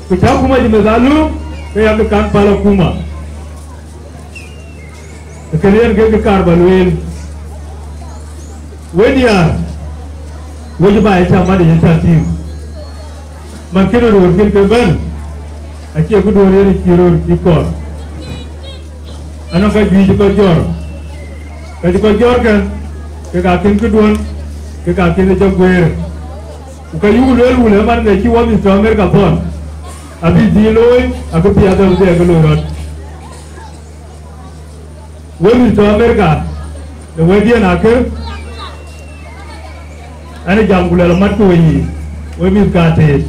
kita kuma di mezalu saya ambil pala kuma kalian ke kar baluin wedia wajib baik sama dengan cantik makin orang ke ban aci aku dua hari kirur ikor anak kaji kajor kan ke kakin kedua ke kakin jaguar ukayu ulu man ne ki wami to America pon abi diloi aku piada de agolorot wami to America de wadian akir ane jangulal matu yi wami kate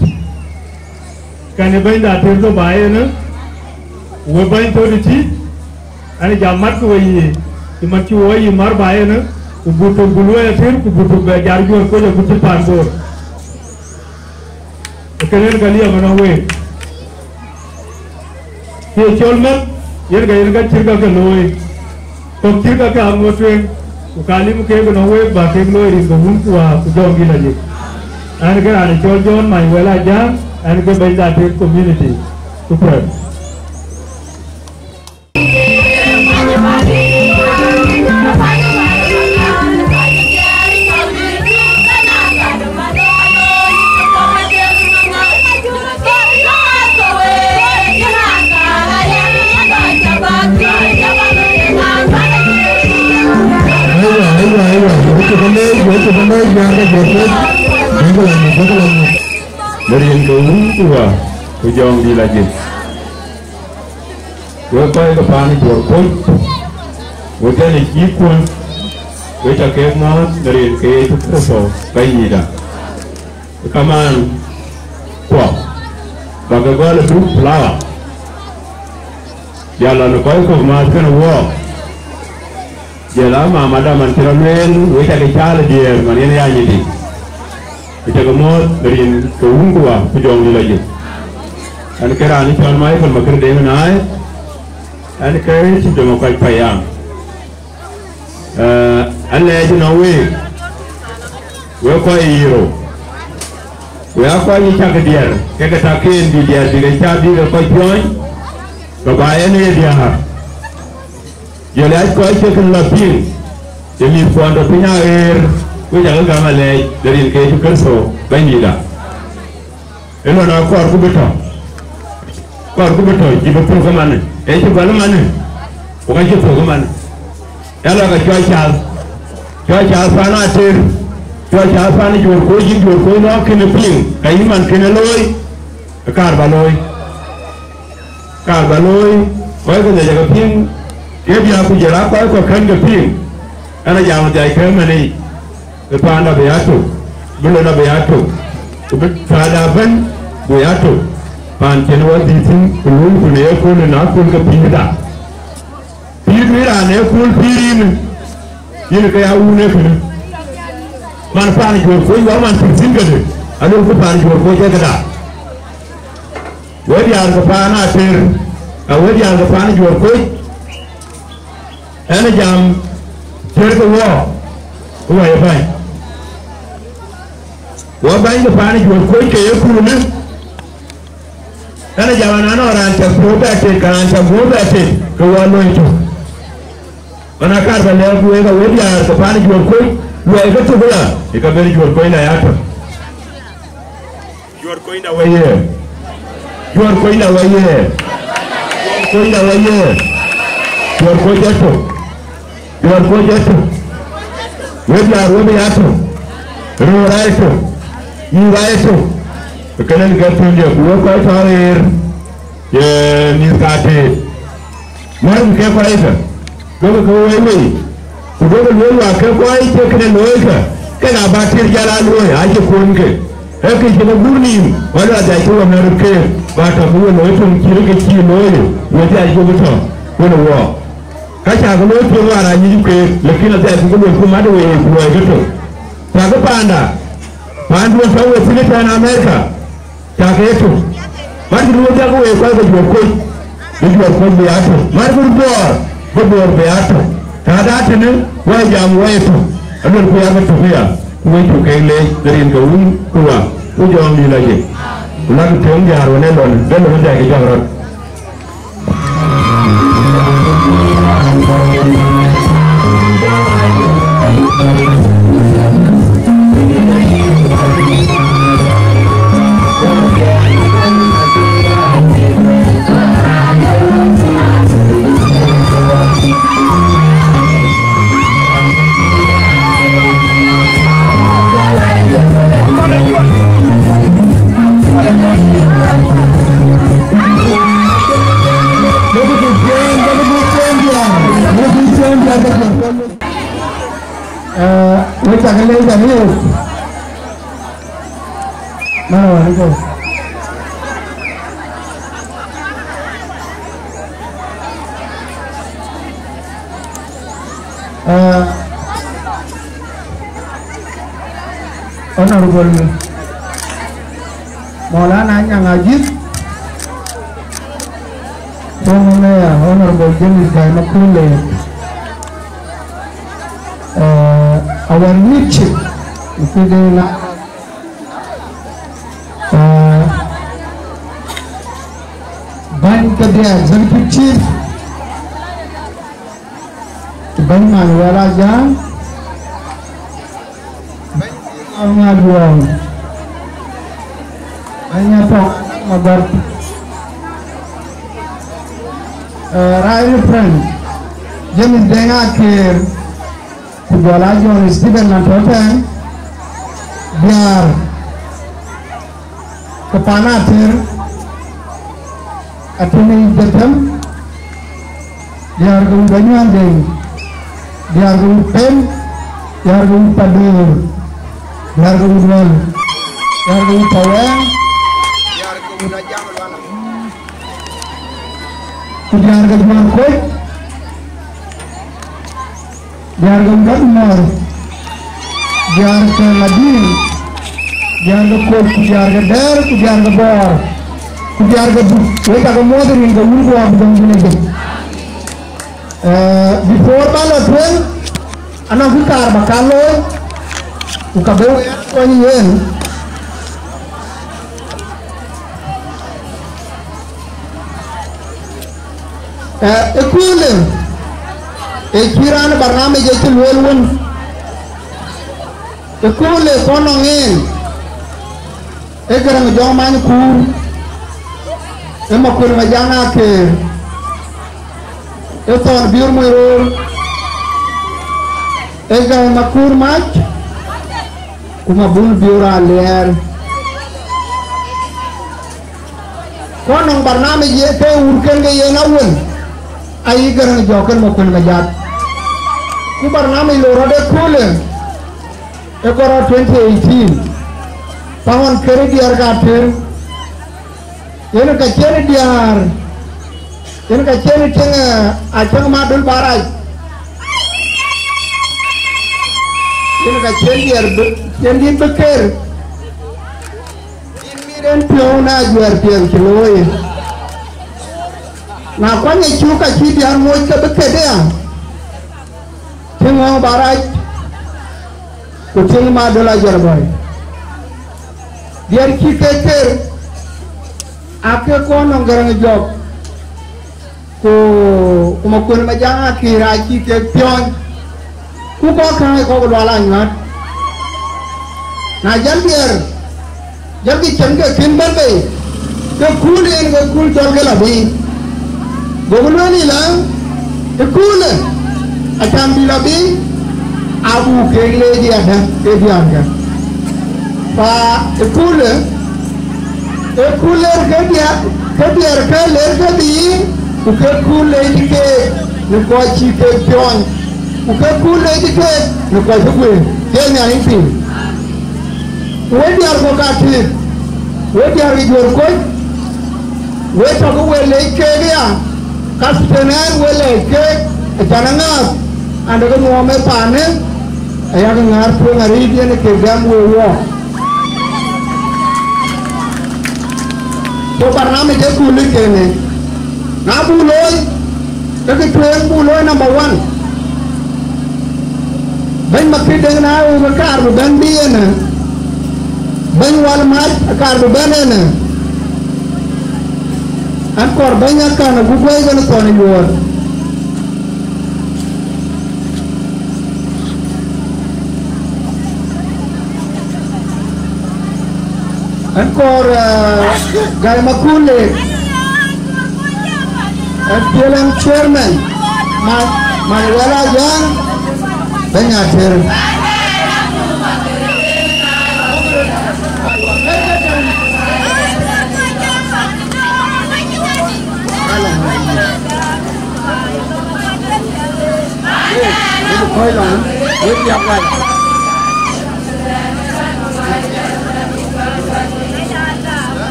kan bain da ter to bae na we bain to diti ane jamat ko yi timati wo yi mar bae na ubuto bulu ya ter ubuto be jarjo ko je buti pandor kenen kali amana we ke cholmat yer ga cirga ke loy to cirga ke amotwe ukali mu ke no we ba ke loy ri gun kwa ku jongi laje an ga ani chol mai wala jam an ga benda te community to pray dari yang kedua kujong di lagi wapai ke pani borpon wajan ikipun waca kemot dari ke itu terso kayi dah kaman kuah bagaimana lebih pelawak jalan kau ke maskan wah jalan mama dah mantiran waca kecala dia mana yang jadi kita kemot dari keungguan kujong di lagi. Ane kira ani cuman mai kalau makan dia menai, ane kira sudah mau kait payang. Ane aja nawe, we kau hero, we aku aja cakap dia, kita takin di dia, dia cakap dia kau join, kebayang dia har. Jadi aku aja kena lapin, demi puan punya air. Gue jangan gamal lagi dari ke itu kerso banyak dah. Elo nak aku betul. Jika pun ke mana? Itu kalau mana? Bukan itu ke mana? Elo ke cuaca sana atir, cuaca sana jual kau nak kena ping, kayu man kena loi, kar baloi, kau kena jaga ping, dia aku jalan kau kena ping, anak jangan jadi kemana? Depan ada beatu, belum ada beatu, peradaban beatu, pancen wal disin, kulun kuliah kulun nakul ke pindah, pindah ane kul pirin, ini kayak une kene, man pan jor ko yo man tin gade alo ko pan jor ko je gada wadi ar ko pana ter a wadi ar ko pan jor ko ana jam ter ko wo ya bai wo bai ko pan jor ko ke ye ku ne ana jam na no ran ta ko ta te kan ta go ta te ko wa no ito ana kar ba le ku ga wadi ar ko pan jor ko wa ika to bula ika beri jor ko ina yato jor ko ina waye jor ko ina waye jor ko ina waye jor ko jato jor ko jato wadi ar wadi yato ro raito yi raito kanan ga tunje ko ko tarir ye ni kate mar ke ko aita ko waye kudogo lolo akako ai te kene loika kana batir jala loya aje konke eke jina gurni wala da to na ruke ba ta buwa no to kirge ki loyo waje aje goto wala wo kacha ga loyo to wara ni ke lakina da ku go kuma da waye ku waje to ta ga panda pandu sawo filita na america ta ga to mar du da go waye ko ga ko du ko be ato mar du bor be ato kada tinin wai jamu wai to abin ku ya ga tafiya wai to kai le garin ga wuri kuwa ku jawon mi lage kula ga to ngi haro ne don dan da ga jawar Kita akan lihat ni. Mana ni kau? Honorable Maulana yang Ajib, Pengurus Honorable James Gai Makule. Our new chief, Ban Kadia Executive Chief, Ban Manuel Aja, Ban Aduan, Banyak Tok Mabar, Rai Friend, James Dengakir. Kuala John Stephen Nantoten biar kepanatir atuni jetem biar gumbanyan deng biar gumpen biar gumpadur biar gumduan biar gumpawang biar gumunajang luana biar gumangkoi biar gembel mor, biar ke ladin, biar ke kod, biar ke der, biar ke bor, biar ke bu, kita ke modern ke ulu apa dengan ini. Before balot pun, anak kita bakal lo, buka bau konyen. Ekulen. Kiran barname jaitul welun ekule konongen egarang joman kur emakul majana ke eton biur muirul egarang makur mach kumabul biura leer konong barname jete urken ge yenawun ai garang jokan makul majat kubar nama Lorade Kule ekora 2018 tahun kiri diar kafir ini kaciri diar ini kaciri ceng aceng madul barai ini ka cendi beker miren piona juar pian kiloi na kwanye chuka chidi an moy ka beker ya tingo baraj ko ting ma dola jarboy biar kita ker ake ko no garang job ko kuma kun majanga kira kita pion ku ko kai ko wala ngat na jalbi changa kimbar be ke kul en ko kul chol ke labi gogulani la ke kul atam bi labi abu ke le di ada ke di anga pa ke kul ke dia ke le ke di ku ke kul le di ke ni ko chi ke pion uke kule dike nuko shukwe Kenya hipi wedi arko kati wedi arko koi wedi arko wele kegea kastener wele ke jananga anda ko ngome pane aya ko ngar ko ngari dia ne ke gam wo to parname je kule kene na buloy ke tuen buloy number 1 ben makki deng na u kar bu ben bi na ben wal mat kar bu ben na an kor ben ka na bu goy gën ko ni wor an kor gay makule an PLM chairman ma wala jan banyak ter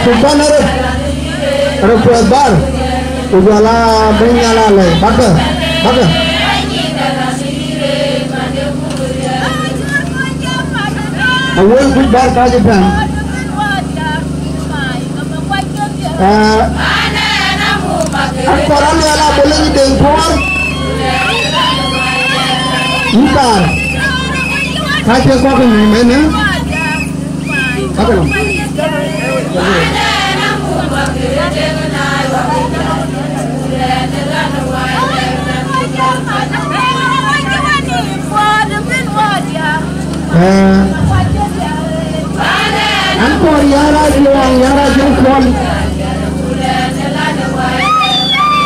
Sultan ada kuatbar ujala benyala le baga awal kuatbar kaje kan Koran wala boleh ni dengkor Ikan Kaje kau ke mana apa nom Angkor yara juang yara jengkol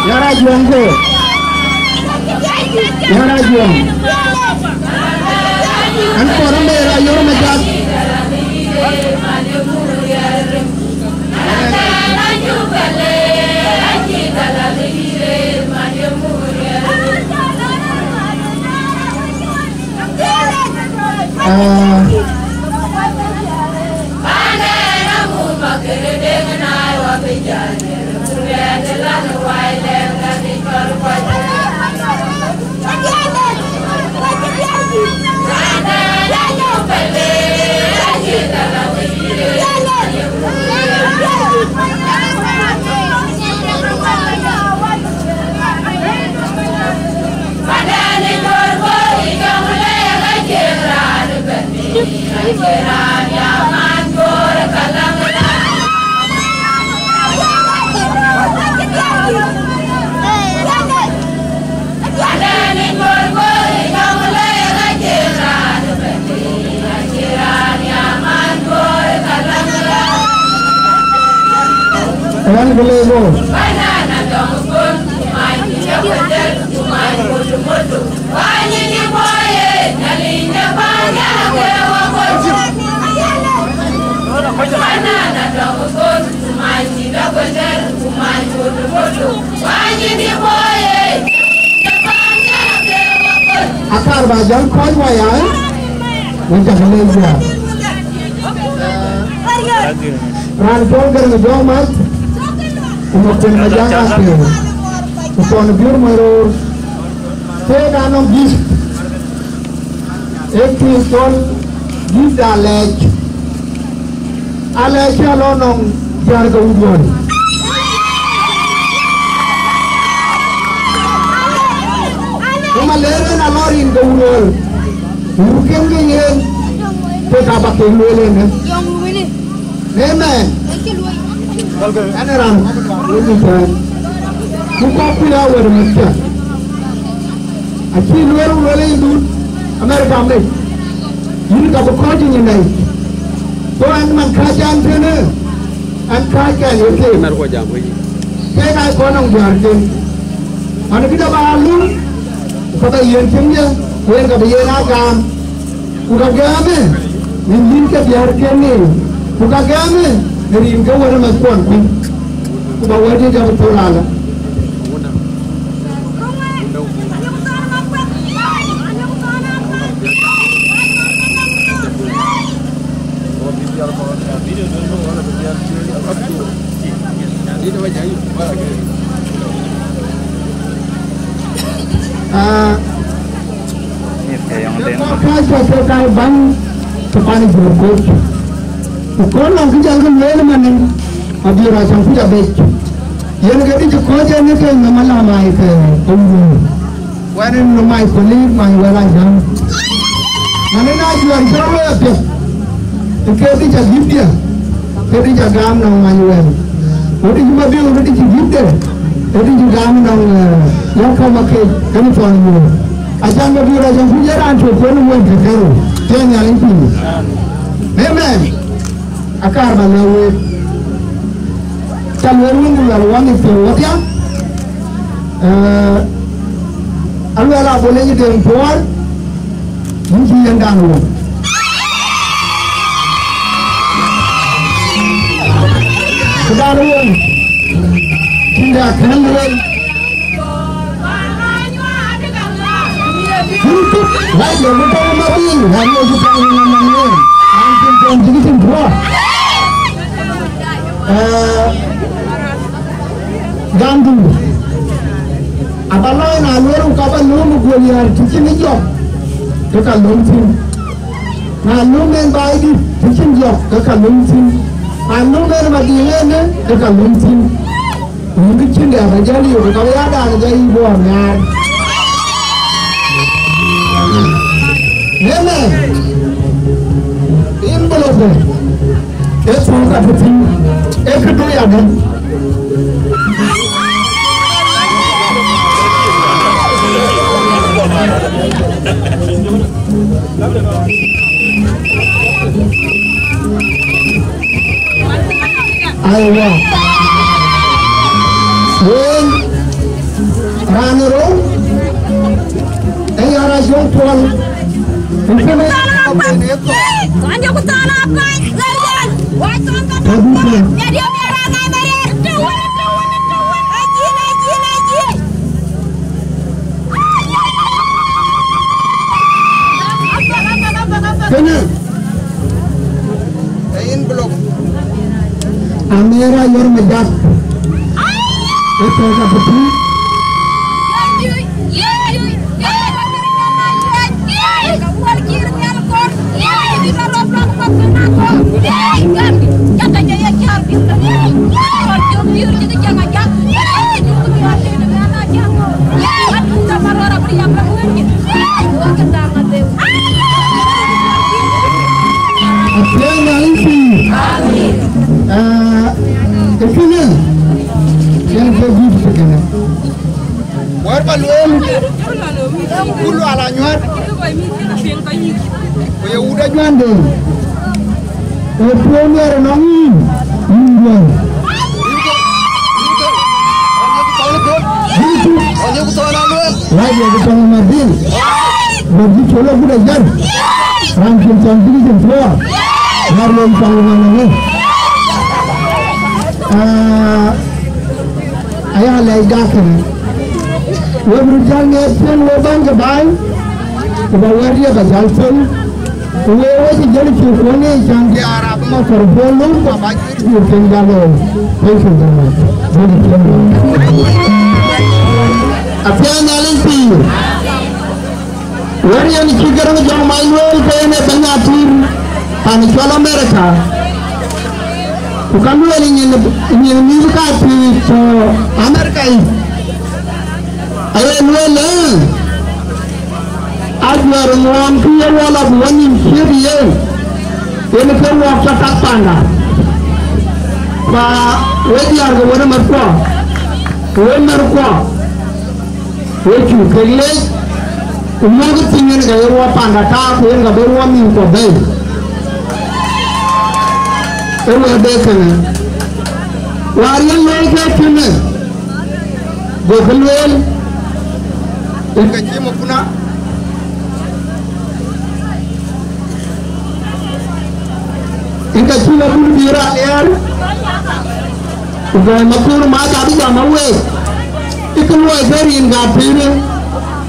yara juang go yara juang angkor mera yor majat Orang boleh go. Akar bajang kau wayang, macam Malaysia. Ranjol kerja mas, kemudian majang akhir. upon a beautiful road. Take down of this. If you don't give the ledge, I'll let you alone on Jargo Wood. Come a letter and a lot in the world. You can get in. Take up a king willing. Amen. And around. Who copy our mixture? I see well really good America made. You got a coaching in it. So I'm a Kajan trainer and Kajan, you say, then I go on Jargon. And a bit of a look for the year finger, where the year I come. Ugagame, in Linka Yarkani, Ugagame, the Rinka were my point. But what did you have to Polala? Bang sepani berkot, ukon lang kita lele manin, abis rasa kita baik. Yang kita cukup je ni kan nama mai ke, warin mai kulit mai waran jam. Mana nak jual jual apa? Kita jadi dia, kita jadi gam nang mai waran. Kita cuma biar kita jadi dia, kita jadi gam nang yang kau makai kami tuan ni. Ajar nabi raja pujaran cukup nuan terkeru, jangan yang itu. Amen. Akar mana? Kalau orang luar itu apa? Alwala boleh jadi impor, mungkin yang dahulu. Kedaruan, tidak kenal. Baik, kita mati. Hari ini kita mengambil. Anjing pun sedikit buah. Gandu. Apalagi naluar ukapan lu guliar cincin hijau. Dekat lumsin. Nalu main baik di cincin hijau dekat lumsin. Nalu main bagian dekat lumsin. Mungkin cinta terjadi. Kalau ada terjadi buah ngar. Amen. In below, it's one of the things. Every day again. I walk. When run around, they are a young one. Amira yor medak. Itu apa betul? Ulu ala nyuat. Oye udah juan deh. Opunya renangin. Juan. Oye betul lalu. Lagi betul Madin. Bagi coba udah jan. Rancun cantik semua. Harus panggungan ini. Ayah legakan. We berjalan ngepen lubang ke bayi, kebawa dia ke jalpun. We jadi cukupnya jangan di Arab mau terbelum, baju tinggal lo, pensiun sama. Jadi Apa nyalin pi? Warian cikar ngejong manuel kayaknya banyak tim panikol Amerika. Bukan dua ini buka pi to Amerika ini. Ayo nuel ajar ngom kaya wala buanin kiri ini keluar catat panda. Pak wajar ke mana mereka? Mereka Weju kele umur ketinggian gaya ruang panda tak yang gak beruang minggu bayi. Ini ada kena. Warian mereka kena. Gokelwel. Ini kecil mau punah. Ini kecil mau punah birak liar. Udah makur mata tapi gak mau Ikan luar dari ingapir,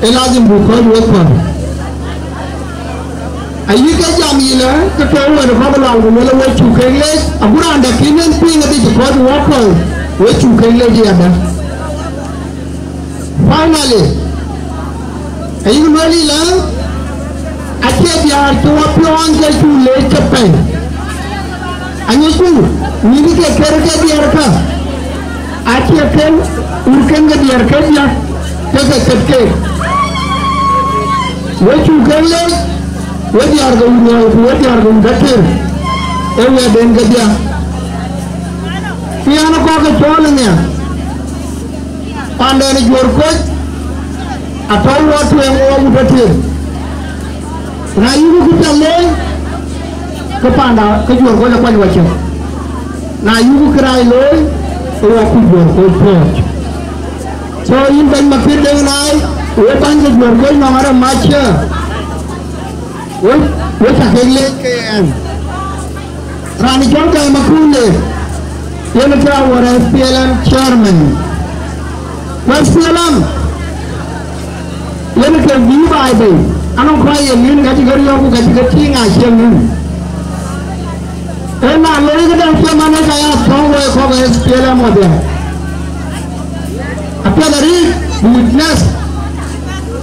elazim bukan luar. Ayi kejamilah, ketua orang orang mula mula cukai les. Abu anda kini ping ada cepat wakal, mula cukai les dia ada. Finally, ayi kembali lah. Asyik dia tua pion ke cule cepat. Ayi tu, ni kerja dia reka. Asyik kan. Urkan ke dia kerja, kerja. Wajib kerja, wajib harga uang, wajib harga uang kecil. Ewa den kerja. Tiada kau kecualinya. Pandai ni jual kot, atau waktu yang uang kecil. Nah ibu kita le, kepanda kejual kot apa wajib. Nah ibu kerai le, uang jual kot. So in ben makir dengan ai, wetan je jual koi nomor macam, we tak kelak kan. Rani jom kaya makule, dia nak orang PLM chairman. PLM, dia nak viva ibu. Anak kaya ni kategori aku kategori ngasih ni. Enak lagi kita mana kaya tahu kau PLM ada. Apa dari witness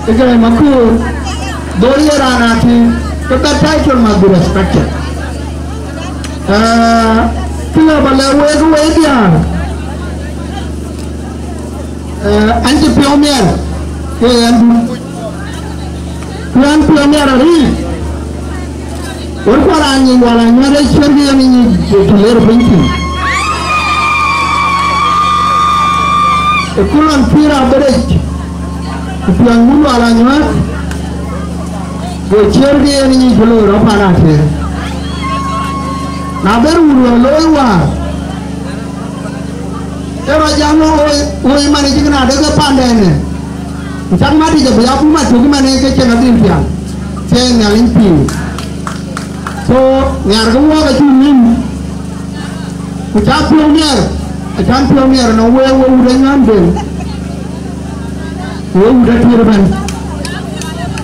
itu makul doi orang nanti kita title mahu respect. Kita boleh dia anti pioneer Tuan pioneer hari orang yang walanya ada cerita yang ini tulir penting. Ekulan pira berej, yang mulu alanya, bocor dia ni belum apa nasi. Naber ulu loiwa, era jamu oi mana jika ada ke pandai ni, macam mana dia berapa macam mana ke cakap dia, saya ngalimpi. So nyargawa ke cumin, macam pioneer. Akan pioneer na udah ngambil, udah tirban.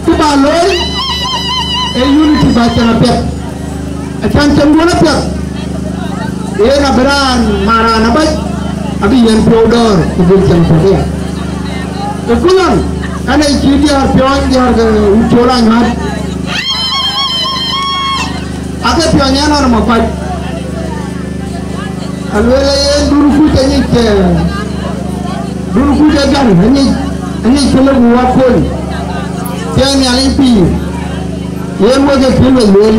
Kita loy, unity baca napiat. Akan cemburu napiat. Ia beran marah nabat, abi yang prodor kubur cemburu. Kekulan, karena dia pion dia ke ucoran mat. Ada pionnya nama apa? Alwala dulu kita ni dulu kita kan ni kalau wakul tiang ni alimpi yang wajah kalau lul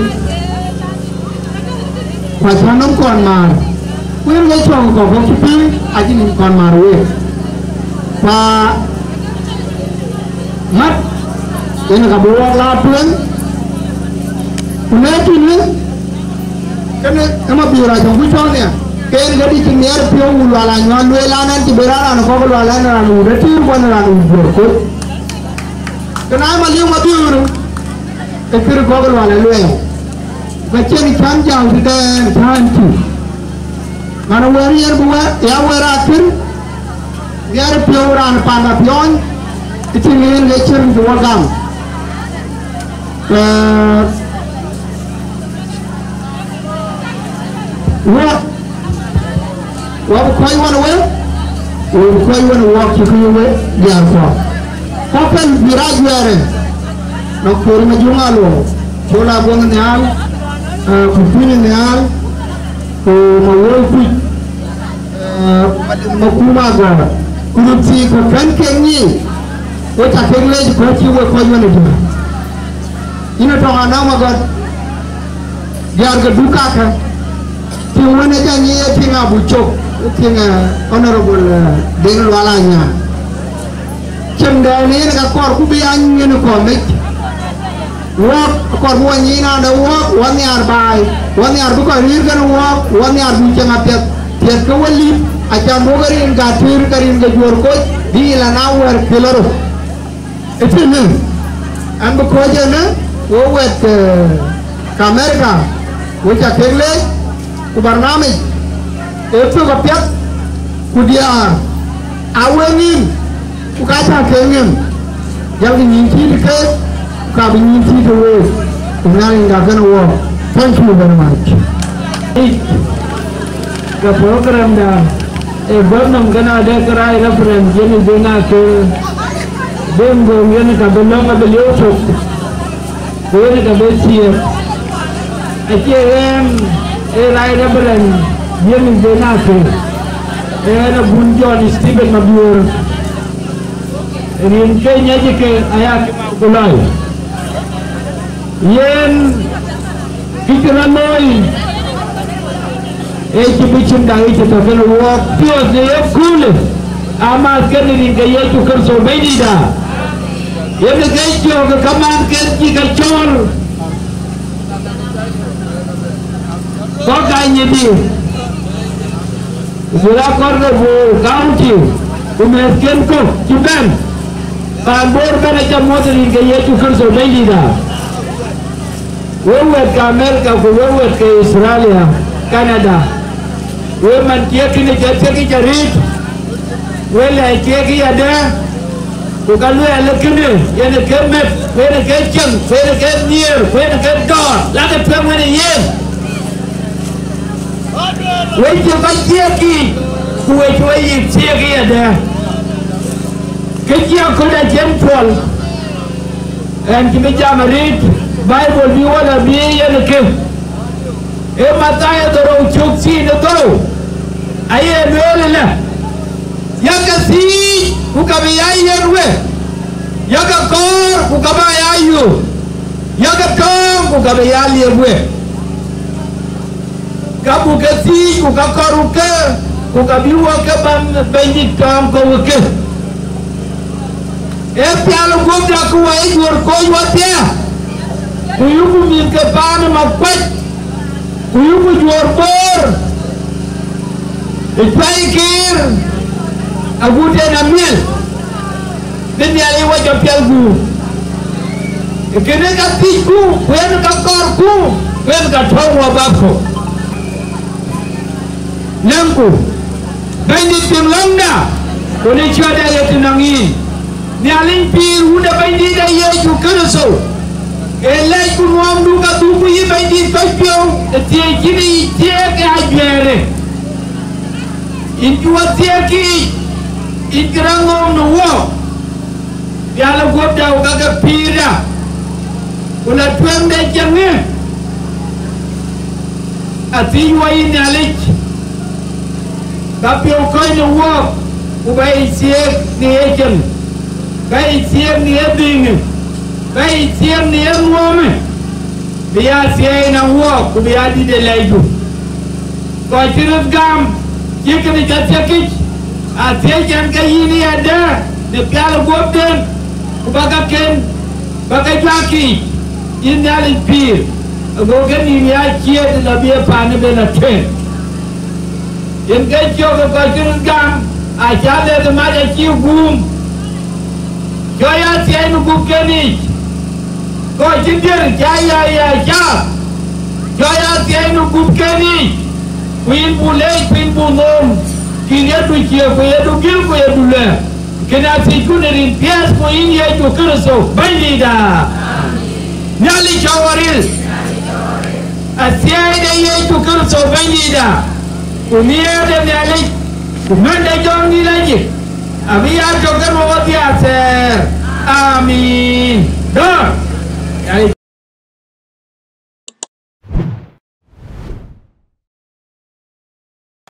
pasangan konmar kuih lecong kau kita aja ni konmar we pak mat ini kabuat lapuan punya tu ni kan nama biara jangkut ni Ken gadi ciniar pion ulalan ngan luelan ti berana no ko ulalan na lu de tir ko na lu ko kana ma liu ma biuru e tir ko ulalan luelan bacche ni chan jang de chan ti mana warrior buat ya waratir biar pion ran pada pion itu ngin lecture dua gam What quite want to win? Or quite want to walk to the way? Yeah, Kokan birajuare. Nak puri majungalo. Bola buang nial, kupini nial, mawolpi, makumaga. Kurupsi kokan kenyi. Kota kenglej koci wa koyone jua. Ina tonga nama god. Biar keduka kan. Tiwana janji tinga bucok, tinga honorable dengan walanya. Cendani nak kor kubian ni komik. Walk kor buani na ada walk, wani arbai, wani arbu kor kan walk, wani arbu ceng apiat. Tiap kawali, acan bogarin gatir karin kejuar koi, di lanawar keloro. Itu ni, ambil kerja ni, wawat kamera, wajah kele, kubarnami, itu kapiat, kudiar, awenin, kukaca kengem, yang dinyinti dekat, kau dinyinti dekat, tinggal enggak kena wah, thank you very much. Ke program dah, belum kena ada kerai referensi ni dengan ke. Bengong yang kabelong kabeliau sok, boleh kabelsiap. Aciam, rai rebelan, dia menjenak. Ada bunjon Stephen Mabur. Ini kayaknya je ayah kulai. Yang kita ramai, cipicin dah itu terkena waktu dia kulit. Amal kan ini kaya tu kerso bedi dah. Yang berkejo ke kamar kerja kacor. Kau kaya ni. Sudah kordo bu kaunci. Umetkan ko cuban. Kambor kan aja motor ini kaya tu kerso bedi dah. Wewet ke Amerika, wewet ke Australia, Kanada. Weman kia kini jadi cari. Wela keki ada, bukan lu yang lekene, yang lekemet, yang lekecem, yang lekenier, yang lekedor, lagi pernah ni ye. Wajib keki, kue keki ada. Keki aku dah jempol, dan kita jamarit, Bible biwala biye yang lekem. Matanya dorong cuci itu, ayah boleh lah. Yaga si ukabiyai yerwe, yaga kor ukabayayu, yaga kong ukabiyali yerwe. Kamu kasi ukakor uke, ukabiwa ke banjik kam kau uke. Pialu gubra kuai jur koi watia, kuyuku min ke pan makwet, kuyuku jur bor, ipaikir. Aku dia namil, dia ni ahli wajib pialku. Kena katiku, kena kakorku, kena katong wabakku. Nangku, bandit timlangda, kau cuaca yang tenangin. Ni ahli pir, udah bandit dah ia juga so. Elai ku nuam duka tubuh ia bandit kapiau, tiada kini tiada ajar. Injuat tiada ki. Ikrangom no wo dia la goda uga pira una twende jange ati wai nalik tapi o koi no wo ubai siek ni ejen kai siek ni eding kai siek ni enwome dia siek na wo ku dia di de laidu ko tirut gam yekani jatyakich Asyik ini ada Nepiala Gopden Kubakaken Bakai Jaki Ini alih pir Gogan ini asyik Lebih panik benaken Yang kecil Kekacurun gam Asyik ada Maja cium gum Jaya asyik Nukuken ini Kau cintir Jaya asyik Jaya asyik Nukuken ini Queen Bulai Queen Bunom Kini tu cia, kaya tu gil, kaya tu le. Kena siku nerin pias, kau ini aja kerso, bandi dah. Nyali cawaril, asyik dah ia tu kerso, bandi dah. Umia dah nyali, mana jauh ni lagi. Abi aja kerja mawati aser. Amin. Dah. Jadi